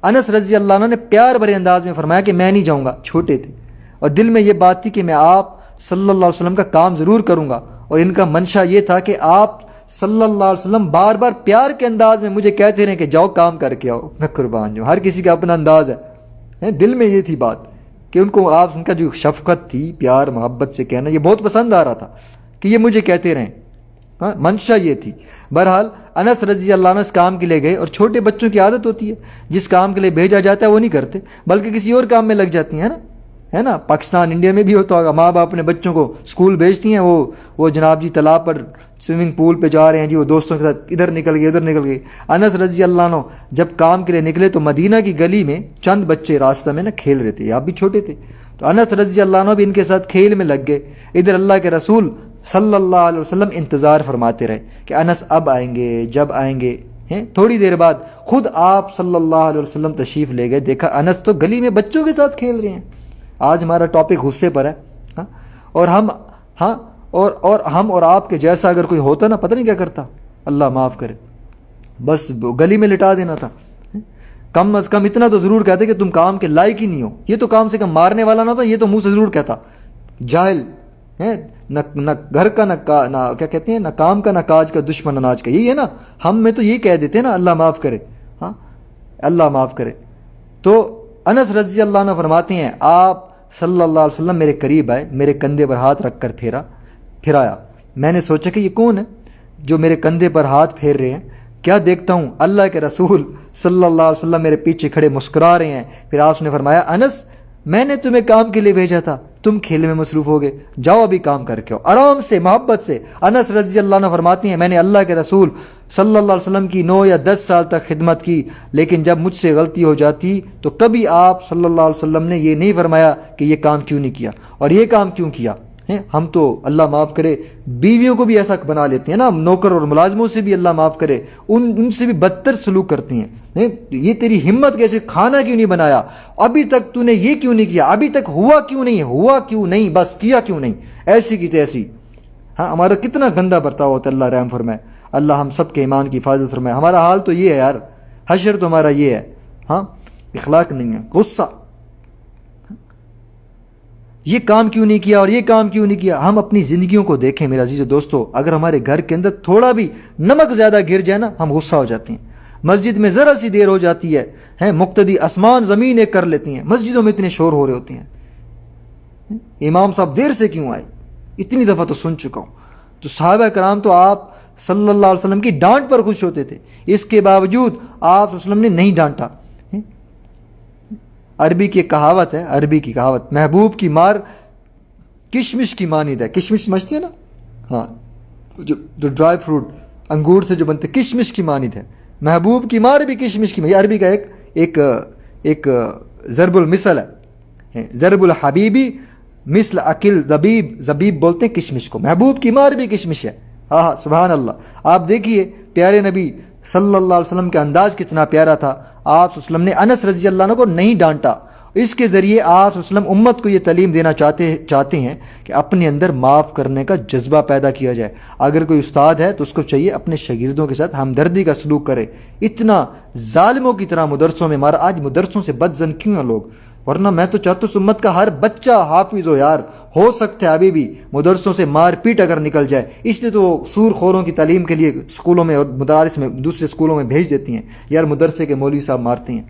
[SPEAKER 1] انس رضی اللہ عنہ نے پیار بھرے انداز میں فرمایا کہ میں نہیں جاؤں گا، چھوٹے تھے اور دل میں یہ بات تھی کہ میں آپ صلی اللہ علیہ وسلم کا کام ضرور کروں گا، اور ان کا منشا یہ تھا کہ آپ صلی اللہ علیہ وسلم بار بار پیار کے انداز میں مجھے کہتے رہے کہ جاؤ کام کر کے آؤ، میں قربان جاؤں۔ ہر کسی کا اپنا انداز ہے، دل میں یہ تھی بات کہ ان کو آپ، ان کا جو شفقت تھی، پیار محبت سے کہنا، یہ بہت پسند آ رہا تھا کہ یہ مجھے کہتے رہیں، منشا یہ تھی۔ بہرحال انس رضی اللہ عنہ اس کام کے لیے گئے، اور چھوٹے بچوں کی عادت ہوتی ہے جس کام کے لیے بھیجا جاتا ہے وہ نہیں کرتے بلکہ کسی اور کام میں لگ جاتی ہیں، ہے نا۔ پاکستان انڈیا میں بھی ہوتا ہوگا، ماں باپ اپنے بچوں کو اسکول بھیجتی ہیں، وہ جناب جی تالاب پر سوئمنگ پول پہ جا رہے ہیں جی، وہ دوستوں کے ساتھ ادھر نکل گئے ادھر نکل گئے۔ انس رضی اللہ عنہ جب کام کے لیے نکلے تو مدینہ کی گلی میں چند بچے راستہ میں کھیل رہے تھے، آپ بھی چھوٹے تھے، تو انس رضی اللہ عنہ بھی ان کے ساتھ کھیل میں لگ گئے۔ ادھر اللہ کے رسول صلی اللہ علیہ وسلم انتظار فرماتے رہے کہ انس اب آئیں گے، جب آئیں گے۔ تھوڑی دیر بعد خود آپ صلی اللہ علیہ وسلم تشریف لے گئے، دیکھا انس تو گلی میں بچوں کے ساتھ کھیل رہے ہیں۔ آج ہمارا ٹاپک غصے پر ہے، اور ہم اور آپ کے جیسا اگر کوئی ہوتا نا، پتہ نہیں کیا کرتا، اللہ معاف کرے، بس گلی میں لٹا دینا تھا۔ کم از کم اتنا تو ضرور کہتے کہ تم کام کے لائق ہی نہیں ہو، یہ تو کام سے کم مارنے والا نہ تھا، یہ تو منہ سے ضرور کہتا، جاہل ہے، نہ گھر کا نہ کیا کہتے ہیں، نہ کام کا نہ کاج کا، دشمن اناج کا، یہی ہے نا، ہم میں تو یہی کہہ دیتے ہیں نا، اللہ معاف کرے، اللہ معاف کرے۔ تو انس رضی اللہ عنہ فرماتے ہیں آپ صلی اللہ علیہ وسلم میرے قریب آئے، میرے کندھے پر ہاتھ رکھ کر پھرایا، میں نے سوچا کہ یہ کون ہے جو میرے کندھے پر ہاتھ پھیر رہے ہیں، کیا دیکھتا ہوں اللہ کے رسول صلی اللہ علیہ وسلم میرے پیچھے کھڑے مسکرا رہے ہیں۔ پھر آپ نے فرمایا انس میں نے تمہیں کام کے لیے بھیجا تھا، تم کھیل میں مصروف ہو گئے، جاؤ ابھی کام کر کے آؤ، آرام سے محبت سے۔ انس رضی اللہ عنہ فرماتی ہیں میں نے اللہ کے رسول صلی اللہ علیہ وسلم کی 9 یا 10 سال تک خدمت کی، لیکن جب مجھ سے غلطی ہو جاتی تو کبھی آپ صلی اللہ علیہ وسلم نے یہ نہیں فرمایا کہ یہ کام کیوں نہیں کیا اور یہ کام کیوں کیا۔ ہم تو اللہ معاف کرے بیویوں کو بھی ایسا بنا لیتے ہیں نا، نوکر اور ملازموں سے بھی اللہ معاف کرے ان سے بھی بدتر سلوک کرتی ہیں۔ یہ تیری ہمت کیسے، کھانا کیوں نہیں بنایا، ابھی تک تو نے یہ کیوں نہیں کیا، ابھی تک ہوا کیوں نہیں، بس کیا کیوں نہیں، ایسی کی تیسی۔ ہمارا کتنا گندا برتاؤ ہوتا ہے، اللہ رحم فرمائے، اللہ ہم سب کے ایمان کی حفاظت فرمائے۔ ہمارا حال تو یہ ہے یار، حشر تو ہمارا یہ ہے، اخلاق نہیں ہے، غصہ، یہ کام کیوں نہیں کیا اور یہ کام کیوں نہیں کیا۔ ہم اپنی زندگیوں کو دیکھیں میرے عزیز دوستو، اگر ہمارے گھر کے اندر تھوڑا بھی نمک زیادہ گر جائے نا، ہم غصہ ہو جاتے ہیں۔ مسجد میں ذرا سی دیر ہو جاتی ہے، مقتدی آسمان زمین ایک کر لیتی ہیں، مسجدوں میں اتنے شور ہو رہے ہوتے ہیں، امام صاحب دیر سے کیوں آئے، اتنی دفعہ تو سن چکا ہوں۔ تو صحابہ کرام تو آپ صلی اللہ علیہ وسلم کی ڈانٹ پر خوش ہوتے تھے، اس کے باوجود آپ صلی اللہ علیہ وسلم نے نہیں ڈانٹا۔ عربی کی کہاوت ہے، عربی کی کہاوت، محبوب کی مار کشمش کی مانند ہے۔ کشمش سمجھتے ہیں نا، جو ڈرائی فروٹ انگور سے جو بنتے، کشمش کی مانند ہے، محبوب کی مار بھی کشمش کی مانند۔ یہ عربی کا ایک ضرب المثل ہے، ضرب الحبیبی مثل اکل زبیب، زبیب بولتے ہیں کشمش کو، محبوب کی مار بھی کشمش ہے۔ سبحان اللہ۔ آپ دیکھیے پیارے نبی صلی اللہ علیہ وسلم کا انداز کتنا پیارا تھا، آپ صلی اللہ علیہ وسلم نے انس رضی اللہ عنہ کو نہیں ڈانٹا۔ اس کے ذریعے آپ صلی اللہ علیہ وسلم امت کو یہ تعلیم دینا چاہتے ہیں کہ اپنے اندر معاف کرنے کا جذبہ پیدا کیا جائے۔ اگر کوئی استاد ہے تو اس کو چاہیے اپنے شاگردوں کے ساتھ ہمدردی کا سلوک کرے۔ اتنا ظالموں کی طرح مدرسوں میں مارا، آج مدرسوں سے بد زن کیوں ہیں لوگ، ورنہ میں تو چاہتا ہوں امت کا ہر بچہ حافظ ہو یار، ہو سکتا ہے ابھی بھی مدرسوں سے مار پیٹ اگر نکل جائے۔ اس لیے تو سور خوروں کی تعلیم کے لیے اسکولوں میں اور مدارس میں، دوسرے اسکولوں میں بھیج دیتی ہیں، یار مدرسے کے مولوی صاحب مارتے ہیں۔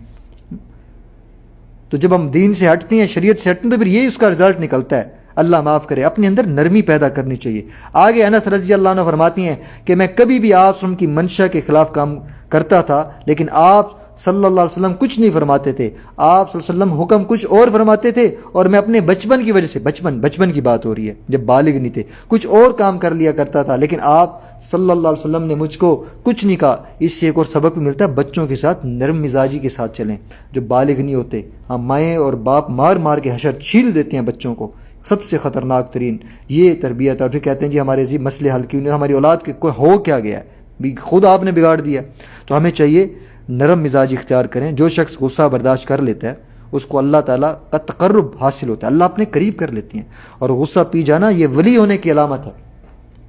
[SPEAKER 1] تو جب ہم دین سے ہٹتے ہیں، شریعت سے ہٹتے ہیں، تو پھر یہی اس کا رزلٹ نکلتا ہے۔ اللہ معاف کرے، اپنے اندر نرمی پیدا کرنی چاہیے۔ آگے انس رضی اللہ عنہ فرماتی ہیں کہ میں کبھی بھی آپ صلی اللہ علیہ وسلم کی منشا کے خلاف کام کرتا تھا، لیکن آپ صلی اللہ علیہ وسلم کچھ نہیں فرماتے تھے، آپ صلی اللہ علیہ وسلم حکم کچھ اور فرماتے تھے، اور میں اپنے بچپن کی وجہ سے، بچپن کی بات ہو رہی ہے جب بالغ نہیں تھے، کچھ اور کام کر لیا کرتا تھا، لیکن آپ صلی اللہ علیہ وسلم نے مجھ کو کچھ نہیں کہا۔ اس سے ایک اور سبق بھی ملتا ہے، بچوں کے ساتھ نرم مزاجی کے ساتھ چلیں، جو بالغ نہیں ہوتے۔ مائیں اور باپ مار مار کے حشر چھیل دیتے ہیں بچوں کو، سب سے خطرناک ترین یہ تربیت۔ اور پھر کہتے ہیں جی ہمارے عزیز مسئلے حل کیوں نہیں، ہماری اولاد کے کوئی ہو کیا گیا ہے، خود آپ نے بگاڑ دیا۔ تو ہمیں چاہیے نرم مزاج اختیار کریں۔ جو شخص غصہ برداشت کر لیتا ہے اس کو اللہ تعالیٰ کا تقرب حاصل ہوتا ہے، اللہ اپنے قریب کر لیتے ہیں، اور غصہ پی جانا یہ ولی ہونے کی علامت ہے۔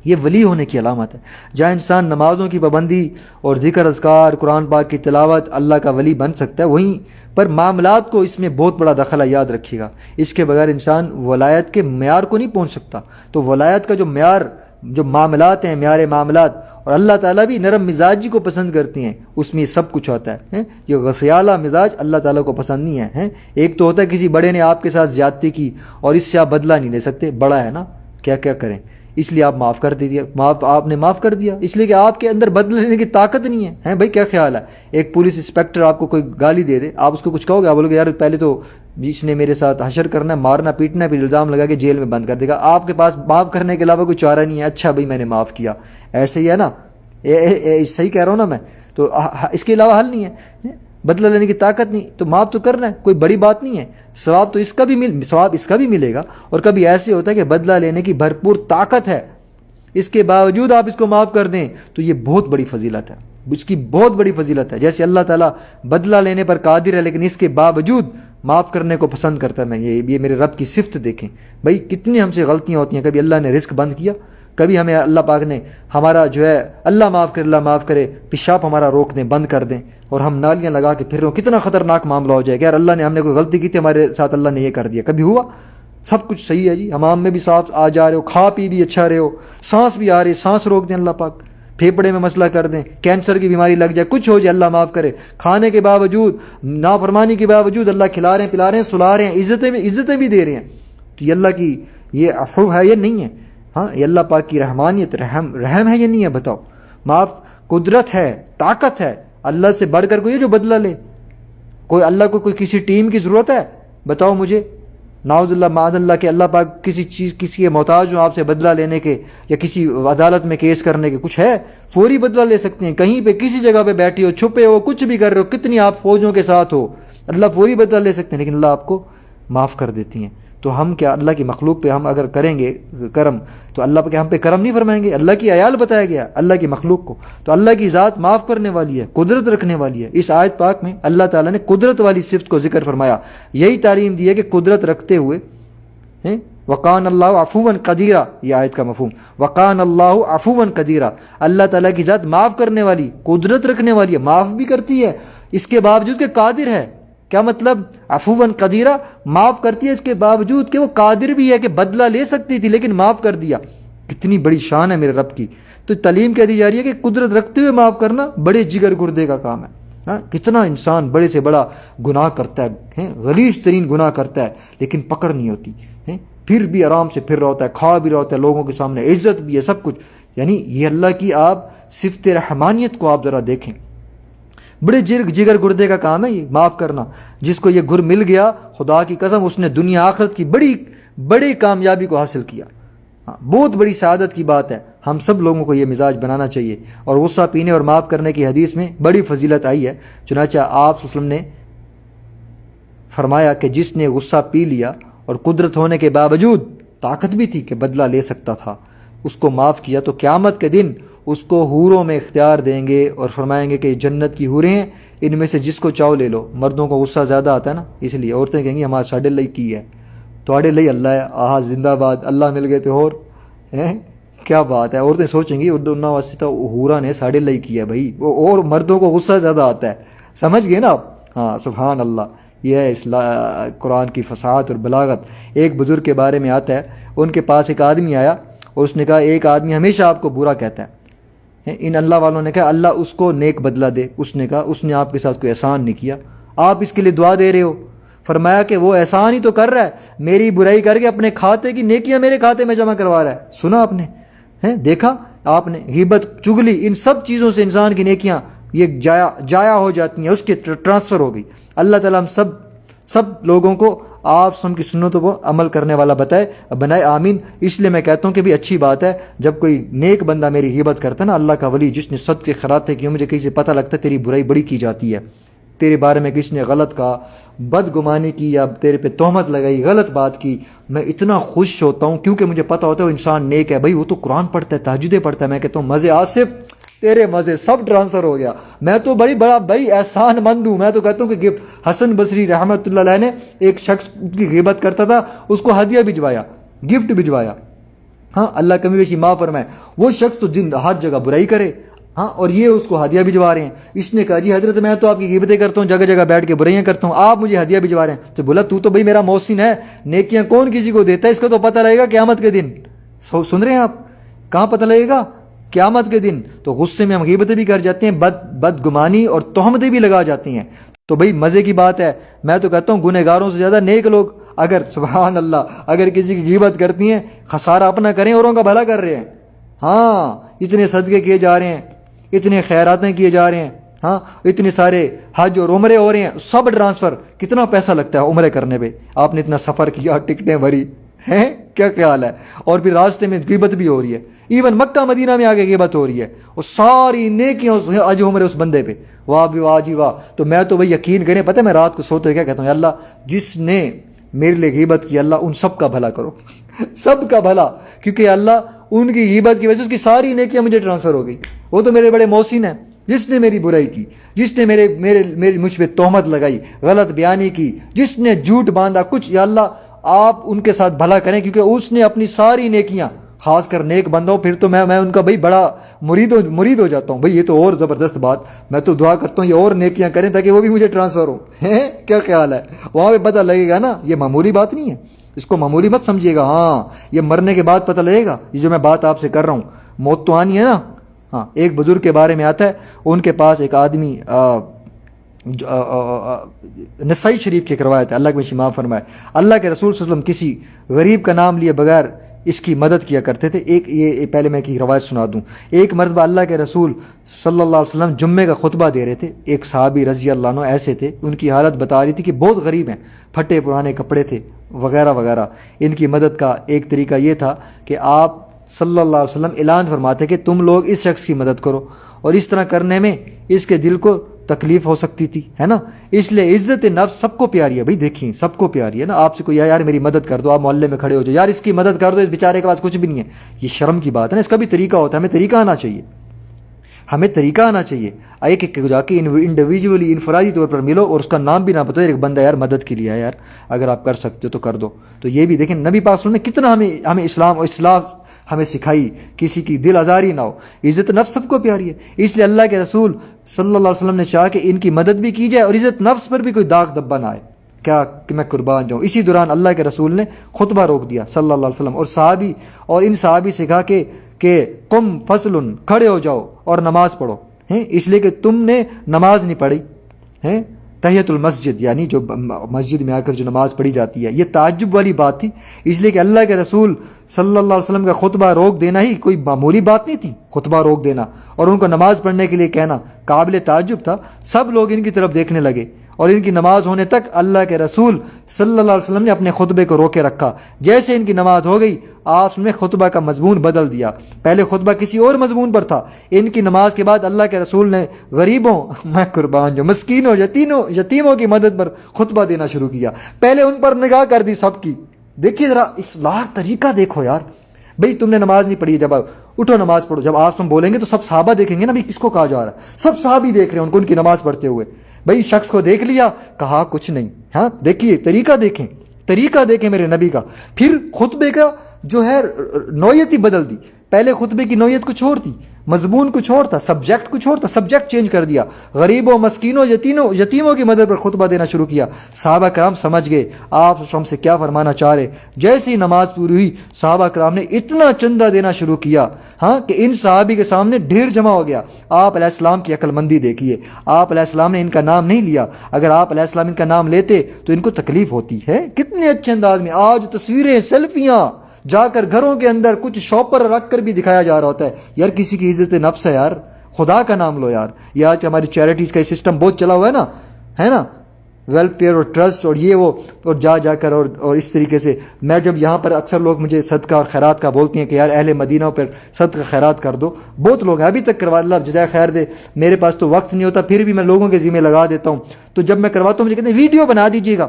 [SPEAKER 1] یہ ولی ہونے کی علامت ہے۔ جہاں انسان نمازوں کی پابندی اور ذکر اذکار، قرآن پاک کی تلاوت اللہ کا ولی بن سکتا ہے، وہیں پر معاملات کو اس میں بہت بڑا دخل ہے، یاد رکھیے گا۔ اس کے بغیر انسان ولایت کے معیار کو نہیں پہنچ سکتا۔ تو ولایت کا جو معیار، جو معاملات ہیں، معیار معاملات، اور اللہ تعالیٰ بھی نرم مزاجی کو پسند کرتی ہیں، اس میں یہ سب کچھ ہوتا ہے۔ یہ غثیالہ مزاج اللہ تعالیٰ کو پسند نہیں ہے۔ ایک تو ہوتا ہے کسی بڑے نے آپ کے ساتھ زیادتی کی اور اس سے آپ بدلہ نہیں لے سکتے، بڑا ہے نا، کیا کیا کریں، اس لیے آپ معاف کر دیجیے، آپ نے معاف کر دیا، اس لیے کہ آپ کے اندر بدلہ لینے کی طاقت نہیں ہے۔ بھائی کیا خیال ہے، ایک پولیس انسپیکٹر آپ کو کوئی گالی دے دے، آپ اس کو کچھ کہو گے؟ آپ بولو گے یار پہلے تو اس نے میرے ساتھ حشر کرنا ہے، مارنا پیٹنا ہے، پھر الزام لگا کے جیل میں بند کر دے گا۔ آپ کے پاس معاف کرنے کے علاوہ کوئی چارہ نہیں ہے، اچھا بھائی میں نے معاف کیا، ایسے ہی ہے نا، صحیح کہہ رہا ہوں نا میں؟ تو اس کے علاوہ حل نہیں ہے، بدلہ لینے کی طاقت نہیں، تو معاف تو کرنا ہے، کوئی بڑی بات نہیں ہے۔ ثواب تو ثواب اس کا بھی ملے گا، اور کبھی ایسے ہوتا ہے کہ بدلہ لینے کی بھرپور طاقت ہے، اس کے باوجود آپ اس کو معاف کر دیں تو یہ بہت بڑی فضیلت ہے، اس کی بہت بڑی فضیلت ہے۔ جیسے اللہ تعالیٰ بدلہ لینے پر قادر ہے لیکن اس کے باوجود معاف کرنے کو پسند کرتا ہے۔ یہ میرے رب کی صفت دیکھیں بھائی، کتنی ہم سے غلطیاں ہوتی ہیں، کبھی اللہ نے رزق بند کیا، کبھی ہمیں اللہ پاک نے ہمارا جو ہے اللہ معاف کرے پیشاب ہمارا روک دیں، بند کر دیں، اور ہم نالیاں لگا کے پھر رہے ہوں، کتنا خطرناک معاملہ ہو جائے گا، یار اللہ نے، ہم نے کوئی غلطی کی تھی ہمارے ساتھ، اللہ نے یہ کر دیا۔ کبھی ہوا؟ سب کچھ صحیح ہے جی، حمام میں بھی صاف آ جا رہے ہو، کھا پی بھی اچھا رہے ہو، سانس بھی آ رہی، سانس روک دیں اللہ پاک، پھیپڑے میں مسئلہ کر دیں، کینسر کی بیماری لگ جائے، کچھ ہو جائے، اللہ معاف کرے، کھانے کے باوجود، نافرمانی کے باوجود اللہ کھلا رہے ہیں، پلا رہے ہیں، سلا رہے ہیں، عزتیں بھی دے رہے ہیں، تو یہ اللہ کی یہ عفو ہے یا نہیں ہے؟ ہاں، یہ اللہ پاک کی رحمانیت، رحم ہے یا نہیں ہے؟ بتاؤ۔ معاف قدرت ہے، طاقت ہے، اللہ سے بڑھ کر کوئی ہے جو بدلہ لے؟ کوئی اللہ کو کوئی کسی ٹیم کی ضرورت ہے؟ بتاؤ مجھے، نعوذ اللہ معاذ اللہ کہ اللہ پاک کسی چیز، کسی کے محتاج ہوں آپ سے بدلہ لینے کے، یا کسی عدالت میں کیس کرنے کے، کچھ ہے؟ فوری بدلہ لے سکتے ہیں، کہیں پہ کسی جگہ پہ بیٹھی ہو، چھپے ہو، کچھ بھی کر رہے ہو، کتنی آپ فوجوں کے ساتھ ہو، اللہ فوری بدلہ لے سکتے ہیں، لیکن اللہ آپ کو معاف کر دیتی ہیں۔ تو ہم کیا اللہ کی مخلوق پہ ہم اگر کریں گے کرم، تو اللہ پہ ہم پہ کرم نہیں فرمائیں گے؟ اللہ کی عیال بتایا گیا اللہ کی مخلوق کو، تو اللہ کی ذات معاف کرنے والی ہے، قدرت رکھنے والی ہے۔ اس آیت پاک میں اللہ تعالیٰ نے قدرت والی صفت کو ذکر فرمایا، یہی تعلیم دی ہے کہ قدرت رکھتے ہوئے وقان اللہ عفوا قدیرا، یہ آیت کا مفہوم، وقان اللہ عفوا قدیرا، اللہ تعالیٰ کی ذات معاف کرنے والی، قدرت رکھنے والی ہے، معاف بھی کرتی ہے اس کے باوجود کہ قادر ہے۔ کیا مطلب؟ عفوا قدیرا، معاف کرتی ہے اس کے باوجود کہ وہ قادر بھی ہے، کہ بدلہ لے سکتی تھی لیکن معاف کر دیا۔ کتنی بڑی شان ہے میرے رب کی۔ تو تعلیم کہہ دی جا رہی ہے کہ قدرت رکھتے ہوئے معاف کرنا بڑے جگر گردے کا کام ہے۔ کتنا انسان بڑے سے بڑا گناہ کرتا ہے، غلیظ ترین گناہ کرتا ہے، لیکن پکڑ نہیں ہوتی، پھر بھی آرام سے پھر رہا ہوتا ہے، کھا بھی رہا ہوتا ہے، لوگوں کے سامنے عزت بھی ہے، سب کچھ۔ یعنی یہ اللہ کی آپ صفت رحمانیت کو آپ ذرا دیکھیں، بڑے جگر گردے کا کام ہے یہ معاف کرنا۔ جس کو یہ گر مل گیا، خدا کی قسم اس نے دنیا آخرت کی بڑی کامیابی کو حاصل کیا۔ بہت بڑی سعادت کی بات ہے، ہم سب لوگوں کو یہ مزاج بنانا چاہیے۔ اور غصہ پینے اور معاف کرنے کی حدیث میں بڑی فضیلت آئی ہے، چنانچہ آپ صلی اللہ علیہ وسلم نے فرمایا کہ جس نے غصہ پی لیا اور قدرت ہونے کے باوجود طاقت بھی تھی کہ بدلہ لے سکتا تھا، اس کو معاف کیا تو قیامت کے دن اس کو حوروں میں اختیار دیں گے اور فرمائیں گے کہ جنت کی حوریں ہیں، ان میں سے جس کو چاہو لے لو۔ مردوں کو غصہ زیادہ آتا ہے نا، اس لیے عورتیں کہیں گی ہمارے ساڑھے لئی کی ہے، تھوڑے لئی اللہ ہے، آہا زندہ باد، اللہ مل گئے تو اور کیا بات ہے۔ عورتیں سوچیں گی اردو واسطہ حورا نے ساڑھے لئی کی ہے بھائی، اور مردوں کو غصہ زیادہ آتا ہے، سمجھ گئے نا آپ؟ ہاں سبحان اللہ، یہ ہے قرآن کی فصاحت اور بلاغت۔ ایک بزرگ کے بارے میں آتا ہے، ان کے پاس ایک آدمی آیا اور اس نے کہا ایک آدمی ہمیشہ آپ کو برا کہتا ہے۔ ان اللہ والوں نے کہا اللہ اس کو نیک بدلہ دے۔ اس نے کہا اس نے آپ کے ساتھ کوئی احسان نہیں کیا، آپ اس کے لیے دعا دے رہے ہو۔ فرمایا کہ وہ احسان ہی تو کر رہا ہے، میری برائی کر کے اپنے کھاتے کی نیکیاں میرے کھاتے میں جمع کروا رہا ہے۔ سنا آپ نے؟ دیکھا آپ نے؟ غیبت، چغلی، ان سب چیزوں سے انسان کی نیکیاں یہ جایا ہو جاتی ہیں، اس کے ٹرانسفر ہو گئی۔ اللہ تعالیٰ ہم سب لوگوں کو آپ سم کی سنتوں کو عمل کرنے والا بنائے، آمین۔ اس لیے میں کہتا ہوں کہ بھی اچھی بات ہے جب کوئی نیک بندہ میری غیبت کرتا ہے نا، اللہ کا ولی جس نے صدقے خیرات کیے، مجھے کہیں سے پتہ لگتا ہے تیری برائی بڑی کی جاتی ہے، تیرے بارے میں کسی نے غلط کہا، بدگمانی کی، یا تیرے پہ تہمت لگائی، غلط بات کی، میں اتنا خوش ہوتا ہوں کیونکہ مجھے پتہ ہوتا ہے وہ انسان نیک ہے۔ بھائی وہ تو قرآن پڑھتا ہے، تہجدیں پڑھتا ہے، میں کہتا ہوں مزے آصف تیرے مزے سب ٹرانسفر ہو گیا، میں تو بڑی احسان مند ہوں۔ میں تو کہتا ہوں کہ گفٹ، حسن بصری رحمۃ اللہ علیہ نے ایک شخص کی غیبت کرتا تھا، اس کو ہدیہ بھجوایا، گفٹ بھجوایا، ہاں اللہ کمی بیشی معاف فرمائے. وہ شخص تو دن ہر جگہ برائی کرے, ہاں, اور یہ اس کو ہدیہ بھجوا رہے ہیں. اس نے کہا جی حضرت میں تو آپ کی غیبتیں کرتا ہوں, جگہ جگہ بیٹھ کے برائیاں کرتا ہوں, آپ مجھے ہدیہ بھجوا رہے ہیں. تو بولا تو بھائی میرا محسن ہے, نیکیاں کون کسی کو دیتا ہے, اس کا تو پتہ لگے گا قیامت کے دن. سن رہے ہیں آپ, کہاں پتہ لگے گا؟ قیامت کے دن. تو غصے میں ہم غیبتیں بھی کر جاتے ہیں, بدگمانی اور تہمتیں بھی لگا جاتی ہیں. تو بھائی مزے کی بات ہے, میں تو کہتا ہوں گنہگاروں سے زیادہ نیک لوگ اگر سبحان اللہ اگر کسی کی غیبت کرتی ہیں, خسارہ اپنا کریں, اوروں کا بھلا کر رہے ہیں. ہاں, اتنے صدقے کیے جا رہے ہیں, اتنے خیراتیں کیے جا رہے ہیں, ہاں, اتنے سارے حج اور عمرے ہو رہے ہیں, سب ٹرانسفر. کتنا پیسہ لگتا ہے عمرے کرنے پہ؟ آپ نے اتنا سفر کیا, ٹکٹیں بھری ہیں, کیا خیال ہے؟ اور پھر راستے میں غیبت بھی ہو رہی ہے. ایون مکہ مدینہ میں آگے غیبت ہو رہی ہے, اور ساری نیکیاں حج عمرے اس بندے پہ. واہ بھی واہ جی واہ. تو میں تو بھائی یقین کریں, پتہ ہے میں رات کو سوتے ہوئے کیا کہتا ہوں, اللہ جس نے میرے لیے غیبت کی, اللہ ان سب کا بھلا کرو, سب کا بھلا, کیونکہ اللہ ان کی غیبت کی وجہ سے اس کی ساری نیکیاں مجھے ٹرانسفر ہو گئی. وہ تو میرے بڑے محسن ہیں. جس نے میری برائی کی, جس نے میری مجھ پہ تہمت لگائی, غلط بیانی کی, جس نے جھوٹ باندھا کچھ, یا اللہ آپ ان کے ساتھ بھلا کریں, کیونکہ اس نے اپنی ساری نیکیاں, خاص کر نیک بندوں, پھر تو میں ان کا بھائی بڑا مرید ہو جاتا ہوں. بھائی یہ تو اور زبردست بات. میں تو دعا کرتا ہوں یہ اور نیکیاں کریں تاکہ وہ بھی مجھے ٹرانسفر ہو. کیا خیال ہے؟ وہاں پہ پتہ لگے گا نا, یہ معمولی بات نہیں ہے, اس کو معمولی مت سمجھیے گا. ہاں, یہ مرنے کے بعد پتہ لگے گا. یہ جو میں بات آپ سے کر رہا ہوں, موت تو آنی ہے نا. ہاں, ایک بزرگ کے بارے میں آتا ہے, ان کے پاس ایک آدمی, نسائی شریف کی روایت ہے, اللہ کے معاف فرمائے, اللہ کے رسول صلی اللہ علیہ وسلم کسی غریب کا نام لیے بغیر اس کی مدد کیا کرتے تھے. ایک یہ پہلے میں کی روایت سنا دوں. ایک مرتبہ اللہ کے رسول صلی اللہ علیہ وسلم جمعے کا خطبہ دے رہے تھے. ایک صحابی رضی اللہ عنہ ایسے تھے, ان کی حالت بتا رہی تھی کہ بہت غریب ہیں, پھٹے پرانے کپڑے تھے وغیرہ وغیرہ. ان کی مدد کا ایک طریقہ یہ تھا کہ آپ صلی اللہ علیہ وسلم اعلان فرماتے کہ تم لوگ اس شخص کی مدد کرو, اور اس طرح کرنے میں اس کے دل کو تکلیف ہو سکتی تھی, ہے نا. اس لیے عزت نفس سب کو پیاری ہے. بھائی دیکھیں سب کو پیاری ہے نا. آپ سے کوئی یار میری مدد کر دو, آپ محلے میں کھڑے ہو جاؤ, یار اس کی مدد کر دو, اس بیچارے کے پاس کچھ بھی نہیں ہے, یہ شرم کی بات ہے نا. اس کا بھی طریقہ ہوتا ہے, ہمیں طریقہ آنا چاہیے, ہمیں طریقہ آنا چاہیے. ایک ایک جا کے انڈیویجولی انفرادی طور پر ملو, اور اس کا نام بھی نہ بتاؤ, ایک بندہ یار مدد کے لیے ہے یار, اگر آپ کر سکتے ہو تو کر دو. تو یہ بھی دیکھیں نبی پاک صلی اللہ علیہ وسلم نے کتنا ہمیں اسلام اور اصلاح ہمیں سکھائی, کسی کی دل آزاری نہ ہو. عزت نفس سب کو پیاری ہے, اس لیے اللہ کے رسول صلی اللہ علیہ وسلم نے چاہا کہ ان کی مدد بھی کی جائے, اور عزت نفس پر بھی کوئی داغ دبا نہ آئے, کیا کہ میں قربان جاؤں. اسی دوران اللہ کے رسول نے خطبہ روک دیا صلی اللہ علیہ وسلم, اور ان صحابی سے کہا کہ تم فصل, کھڑے ہو جاؤ اور نماز پڑھو, ہیں, اس لیے کہ تم نے نماز نہیں پڑھی, ہیں, تحیت المسجد, یعنی جو مسجد میں آ کر جو نماز پڑھی جاتی ہے. یہ تعجب والی بات تھی, اس لیے کہ اللہ کے رسول صلی اللہ علیہ وسلم کا خطبہ روک دینا ہی کوئی معمولی بات نہیں تھی. خطبہ روک دینا اور ان کو نماز پڑھنے کے لیے کہنا قابل تعجب تھا. سب لوگ ان کی طرف دیکھنے لگے, اور ان کی نماز ہونے تک اللہ کے رسول صلی اللہ علیہ وسلم نے اپنے خطبے کو روکے رکھا. جیسے ان کی نماز ہو گئی, آپ نے خطبہ کا مضمون بدل دیا. پہلے خطبہ کسی اور مضمون پر تھا, ان کی نماز کے بعد اللہ کے رسول نے غریبوں, میں قربان جو مسکینوں, یتیموں کی مدد پر خطبہ دینا شروع کیا. پہلے ان پر نگاہ کر دی سب کی. دیکھیے ذرا اصلاح طریقہ دیکھو یار. بھئی تم نے نماز نہیں پڑھی, جب اٹھو نماز پڑھو. جب آپ بولیں گے تو سب صحابہ دیکھیں گے نا, بھئی کس کو کہا جا رہا ہے, سب صحابی دیکھ رہے ہیں ان کی نماز پڑھتے ہوئے. بھئی شخص کو دیکھ لیا, کہا کچھ نہیں. ہاں دیکھیے طریقہ دیکھیں میرے نبی کا. پھر خطبے کا جو ہے نوعیت ہی بدل دی. پہلے خطبے کی نوعیت کچھ اور تھی, مضمون کچھ اور تھا, سبجیکٹ کچھ اور تھا, سبجیکٹ چینج کر دیا. غریبوں, مسکینوں, یتیموں کی مدد پر خطبہ دینا شروع کیا. صحابہ کرام سمجھ گئے آپ ہم سے کیا فرمانا چاہ رہے. جیسی نماز پوری ہوئی, صحابہ کرام نے اتنا چندہ دینا شروع کیا, ہاں, کہ ان صحابی کے سامنے ڈھیر جمع ہو گیا. آپ علیہ السلام کی عقل مندی دیکھیے. آپ علیہ السلام نے ان کا نام نہیں لیا. اگر آپ علیہ السلام ان کا نام لیتے تو ان کو تکلیف ہوتی ہے. کتنے اچھے انداز میں آج تصویریں, سیلفیاں جا کر گھروں کے اندر کچھ شاپر رکھ کر بھی دکھایا جا رہا ہوتا ہے. یار کسی کی عزت نفس ہے یار, خدا کا نام لو یار. یہ آج ہماری چیریٹیز کا سسٹم بہت چلا ہوا ہے نا, ویلفیئر اور ٹرسٹ اور یہ وہ, اور جا کر اور اس طریقے سے. میں جب یہاں پر اکثر لوگ مجھے صدقہ اور خیرات کا بولتی ہیں کہ یار اہل مدینہ پر صدقہ خیرات کر دو, بہت لوگ ابھی تک کروا, اللہ جزائے خیر دے. میرے پاس تو وقت نہیں ہوتا, پھر بھی میں لوگوں کے ذمہ لگا دیتا ہوں. تو جب میں کرواتا ہوں مجھے کہتے ہیں ویڈیو بنا دیجیے گا.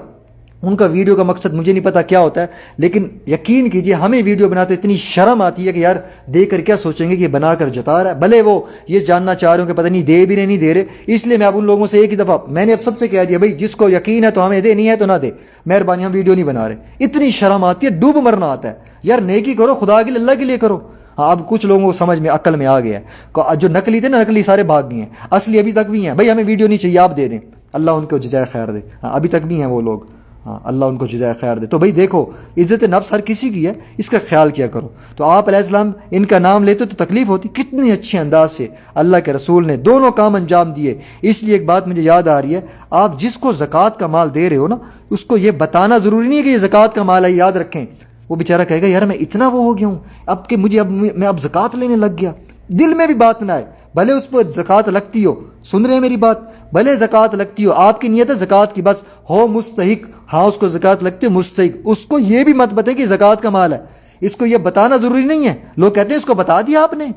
[SPEAKER 1] ان کا ویڈیو کا مقصد مجھے نہیں پتا کیا ہوتا ہے, لیکن یقین کیجئے ہمیں ویڈیو بناتے اتنی شرم آتی ہے کہ یار دیکھ کر کیا سوچیں گے کہ یہ بنا کر جتا رہا ہے. بھلے وہ یہ جاننا چاہ رہے ہوں کہ پتہ نہیں دے بھی رہے نہیں دے رہے. اس لیے میں اب ان لوگوں سے ایک ہی دفعہ میں نے اب سب سے کہہ دیا, بھائی جس کو یقین ہے تو ہمیں دے, نہیں ہے تو نہ دے, مہربانی ہم ویڈیو نہیں بنا رہے. اتنی شرم آتی ہے, ڈوب مرنا آتا ہے. یار نیکی کرو خدا کے لیے، اللہ کے لیے کرو. ہاں اب کچھ لوگوں کو سمجھ میں عقل میں آ گیا ہے، جو نقلی تھے نا نقلی سارے بھاگ گئے ہیں، اصلی ابھی تک بھی ہیں. بھائی ہمیں ویڈیو نہیں چاہیے، آپ دے دیں، اللہ ان کو جزائے خیر دے. ہاں ابھی تک بھی ہیں وہ لوگ، ہاں اللہ ان کو جزائے خیر دے. تو بھائی دیکھو عزت نفس ہر کسی کی ہے، اس کا خیال کیا کرو. تو آپ علیہ السلام ان کا نام لیتے تو تکلیف ہوتی، کتنے اچھے انداز سے اللہ کے رسول نے دونوں کام انجام دیے. اس لیے ایک بات مجھے یاد آ رہی ہے، آپ جس کو زکوٰۃ کا مال دے رہے ہو نا، اس کو یہ بتانا ضروری نہیں ہے کہ یہ زکوٰۃ کا مال ہے، یاد رکھیں. وہ بیچارہ کہے گا یار میں اتنا وہ ہو گیا ہوں اب کہ مجھے میں اب زکوٰۃ لینے لگ گیا. دل میں بھی بات نہ آئے، بھلے اس پر زکوٰۃ لگتی ہو، سن رہے ہیں میری بات، بھلے زکوٰۃ لگتی ہو، آپ کی نیت ہے زکوٰۃ کی، بس ہو مستحق، ہاں اس کو زکوٰۃ لگتی ہے مستحق، اس کو یہ بھی مت بتائے کہ زکوٰۃ کا مال ہے. اس کو یہ بتانا ضروری نہیں ہے. لوگ کہتے ہیں اس کو بتا دیا آپ نے،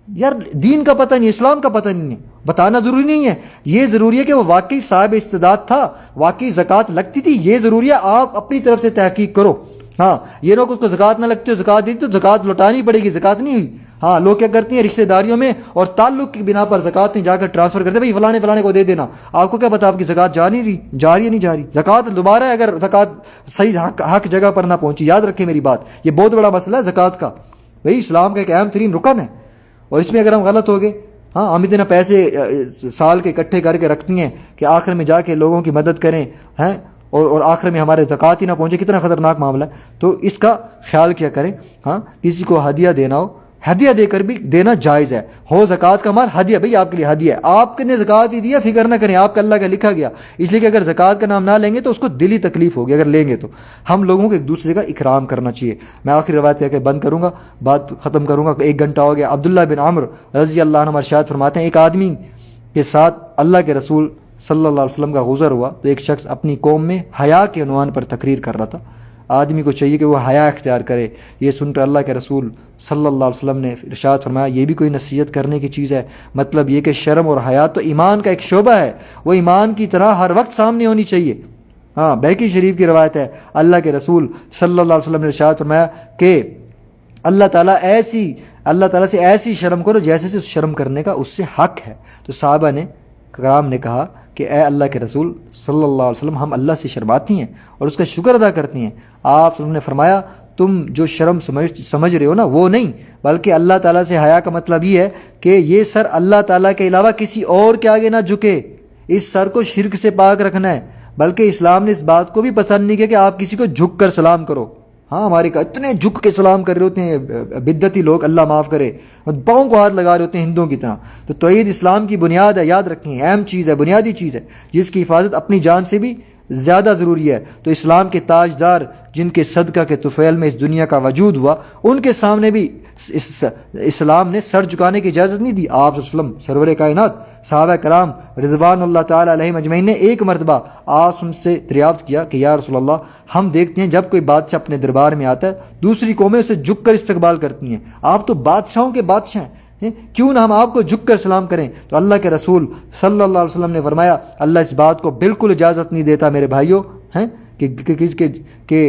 [SPEAKER 1] یار دین کا پتہ نہیں، اسلام کا پتہ نہیں ہے، بتانا ضروری نہیں ہے. یہ ضروری ہے کہ وہ واقعی صاحب استعداد تھا، واقعی زکوٰۃ لگتی تھی، یہ ضروری ہے. آپ اپنی طرف سے تحقیق کرو. ہاں یہ لوگ اس کو زکوٰۃ نہ لگتی ہو، زکوٰۃ دی تو زکوٰۃ لوٹانی پڑے گی، زکوٰۃ نہیں ہوئی. ہاں لوگ کیا کرتے ہیں رشتہ داریوں میں اور تعلق کی بنا پر زکوٰۃ نہیں جا کر ٹرانسفر کرتے، بھائی فلانے فلانے کو دے دینا. آپ کو کیا پتا آپ کی زکوٰۃ جا نہیں رہی، جا رہی ہے نہیں جا رہی. زکوٰۃ دوبارہ ہے اگر زکوٰۃ صحیح حق جگہ پر نہ پہنچی. یاد رکھیں میری بات، یہ بہت بڑا مسئلہ ہے زکوٰۃ کا. بھائی اسلام کا ایک اہم ترین رکن ہے، اور اس میں اگر ہم غلط ہو گئے، ہاں ہم اتنا پیسے سال کے اکٹھے کر کے رکھتی ہیں کہ آخر میں جا کے لوگوں کی مدد کریں، ہیں اور آخر میں ہمارے زکوٰۃ ہی نہ پہنچے، کتنا خطرناک معاملہ ہے. تو اس کا خیال کیا کریں. ہاں کسی کو ہدیہ دینا ہو، ہدیہ دے کر بھی دینا جائز ہے. ہو زکوٰۃ کا مال ہدیہ، بھائی آپ کے لیے ہدیہ ہے، آپ نے زکوٰۃ ہی دیا، فکر نہ کریں، آپ کا اللہ کا لکھا گیا. اس لیے کہ اگر زکوٰۃ کا نام نہ لیں گے تو اس کو دلی تکلیف ہوگی. اگر لیں گے تو ہم لوگوں کو ایک دوسرے کا اکرام کرنا چاہیے. میں آخری روایت کہہ کے بند کروں گا، بات ختم کروں گا، 1 گھنٹہ ہو گیا. عبداللہ بن عمرو رضی اللہ عنہ ارشاد فرماتے ہیں، ایک آدمی کے ساتھ اللہ کے رسول صلی اللہ علیہ وسلم کا گزر ہوا تو ایک شخص اپنی قوم میں حیا کے عنوان پر تقریر کر رہا تھا. آدمی کو چاہیے کہ وہ حیا اختیار کرے. یہ سن کر اللہ کے رسول صلی اللہ علیہ وسلم نے ارشاد فرمایا، یہ بھی کوئی نصیحت کرنے کی چیز ہے؟ مطلب یہ کہ شرم اور حیا تو ایمان کا ایک شعبہ ہے، وہ ایمان کی طرح ہر وقت سامنے ہونی چاہیے. ہاں بیہقی شریف کی روایت ہے، اللہ کے رسول صلی اللہ علیہ وسلم نے ارشاد فرمایا کہ اللہ تعالیٰ سے ایسی شرم کرو جیسے سے اس شرم کرنے کا اس سے حق ہے. تو صحابہ نے کرام نے کہا کہ اے اللہ کے رسول صلی اللہ علیہ وسلم، ہم اللہ سے شرماتی ہیں اور اس کا شکر ادا کرتی ہیں. آپ صلی اللہ علیہ وسلم نے فرمایا، تم جو شرم سمجھ رہے ہو نا وہ نہیں، بلکہ اللہ تعالیٰ سے حیا کا مطلب یہ ہے کہ یہ سر اللہ تعالیٰ کے علاوہ کسی اور کے آگے نہ جھکے. اس سر کو شرک سے پاک رکھنا ہے. بلکہ اسلام نے اس بات کو بھی پسند نہیں کیا کہ آپ کسی کو جھک کر سلام کرو. ہاں ہمارے اتنے جھک کے سلام کر رہے ہوتے ہیں بدعتی لوگ، اللہ معاف کرے، پاؤں کو ہاتھ لگا رہے ہوتے ہیں ہندوؤں کی طرح. تو توحید اسلام کی بنیاد ہے، یاد رکھیں، اہم چیز ہے، بنیادی چیز ہے، جس کی حفاظت اپنی جان سے بھی زیادہ ضروری ہے. تو اسلام کے تاجدار جن کے صدقہ کے طفیل میں اس دنیا کا وجود ہوا، ان کے سامنے بھی اسلام نے سر جھکانے کی اجازت نہیں دی. آپ صلی اللہ علیہ وسلم سرور کائنات صحابہ کرام رضوان اللہ تعالیٰ علیہم اجمعین نے ایک مرتبہ آپ سے دریافت کیا کہ یا رسول اللہ، ہم دیکھتے ہیں جب کوئی بادشاہ اپنے دربار میں آتا ہے دوسری قومیں اسے جھک کر استقبال کرتی ہیں، آپ تو بادشاہوں کے بادشاہ ہیں، کیوں نہ ہم آپ کو جھک کر سلام کریں؟ تو اللہ کے رسول صلی اللہ علیہ وسلم نے فرمایا، اللہ اس بات کو بالکل اجازت نہیں دیتا میرے بھائیوں، کہ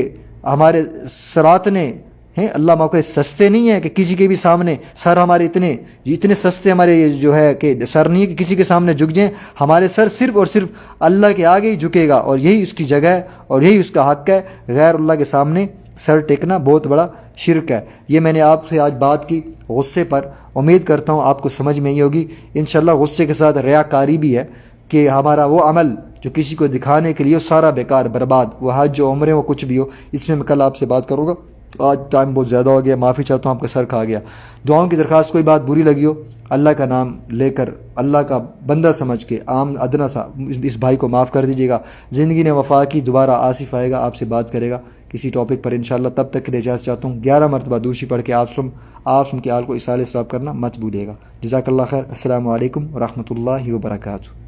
[SPEAKER 1] ہمارے سراتنے ہیں اللہ معاف کرے سستے نہیں ہیں کہ کسی کے بھی سامنے سر ہمارے اتنے سستے ہمارے جو ہے کہ سر نہیں ہے کہ کسی کے سامنے جھک جائیں. ہمارے سر صرف اور صرف اللہ کے آگے ہی جھکے گا، اور یہی اس کی جگہ ہے اور یہی اس کا حق ہے. غیر اللہ کے سامنے سر ٹیکنا بہت بڑا شرک ہے. یہ میں نے آپ سے آج بات کی غصے پر، امید کرتا ہوں آپ کو سمجھ میں ہی ہوگی. انشاءاللہ غصے کے ساتھ ریاکاری بھی ہے کہ ہمارا وہ عمل جو کسی کو دکھانے کے لیے سارا بیکار برباد، وہ حج جو عمریں وہ کچھ بھی ہو. اس میں کل آپ سے بات کروں گا. آج ٹائم بہت زیادہ ہو گیا، معافی چاہتا ہوں، آپ کا سر کھا گیا. دعاؤں کی درخواست، کوئی بات بری لگی ہو اللہ کا نام لے کر اللہ کا بندہ سمجھ کے عام ادنا سا اس بھائی کو معاف کر دیجیے گا. زندگی نے وفا کی، دوبارہ آصف آئے گا، آپ سے بات کرے گا کسی ٹاپک پر انشاءاللہ. تب تک کے لیے اجازت چاہتا ہوں. 11 مرتبہ دوشی پڑھ کے آپ کے حال کو اصالہ ثواب کرنا مت بھولیے گا. جزاک اللہ خیر. السلام علیکم ورحمۃ اللہ وبرکاتہ.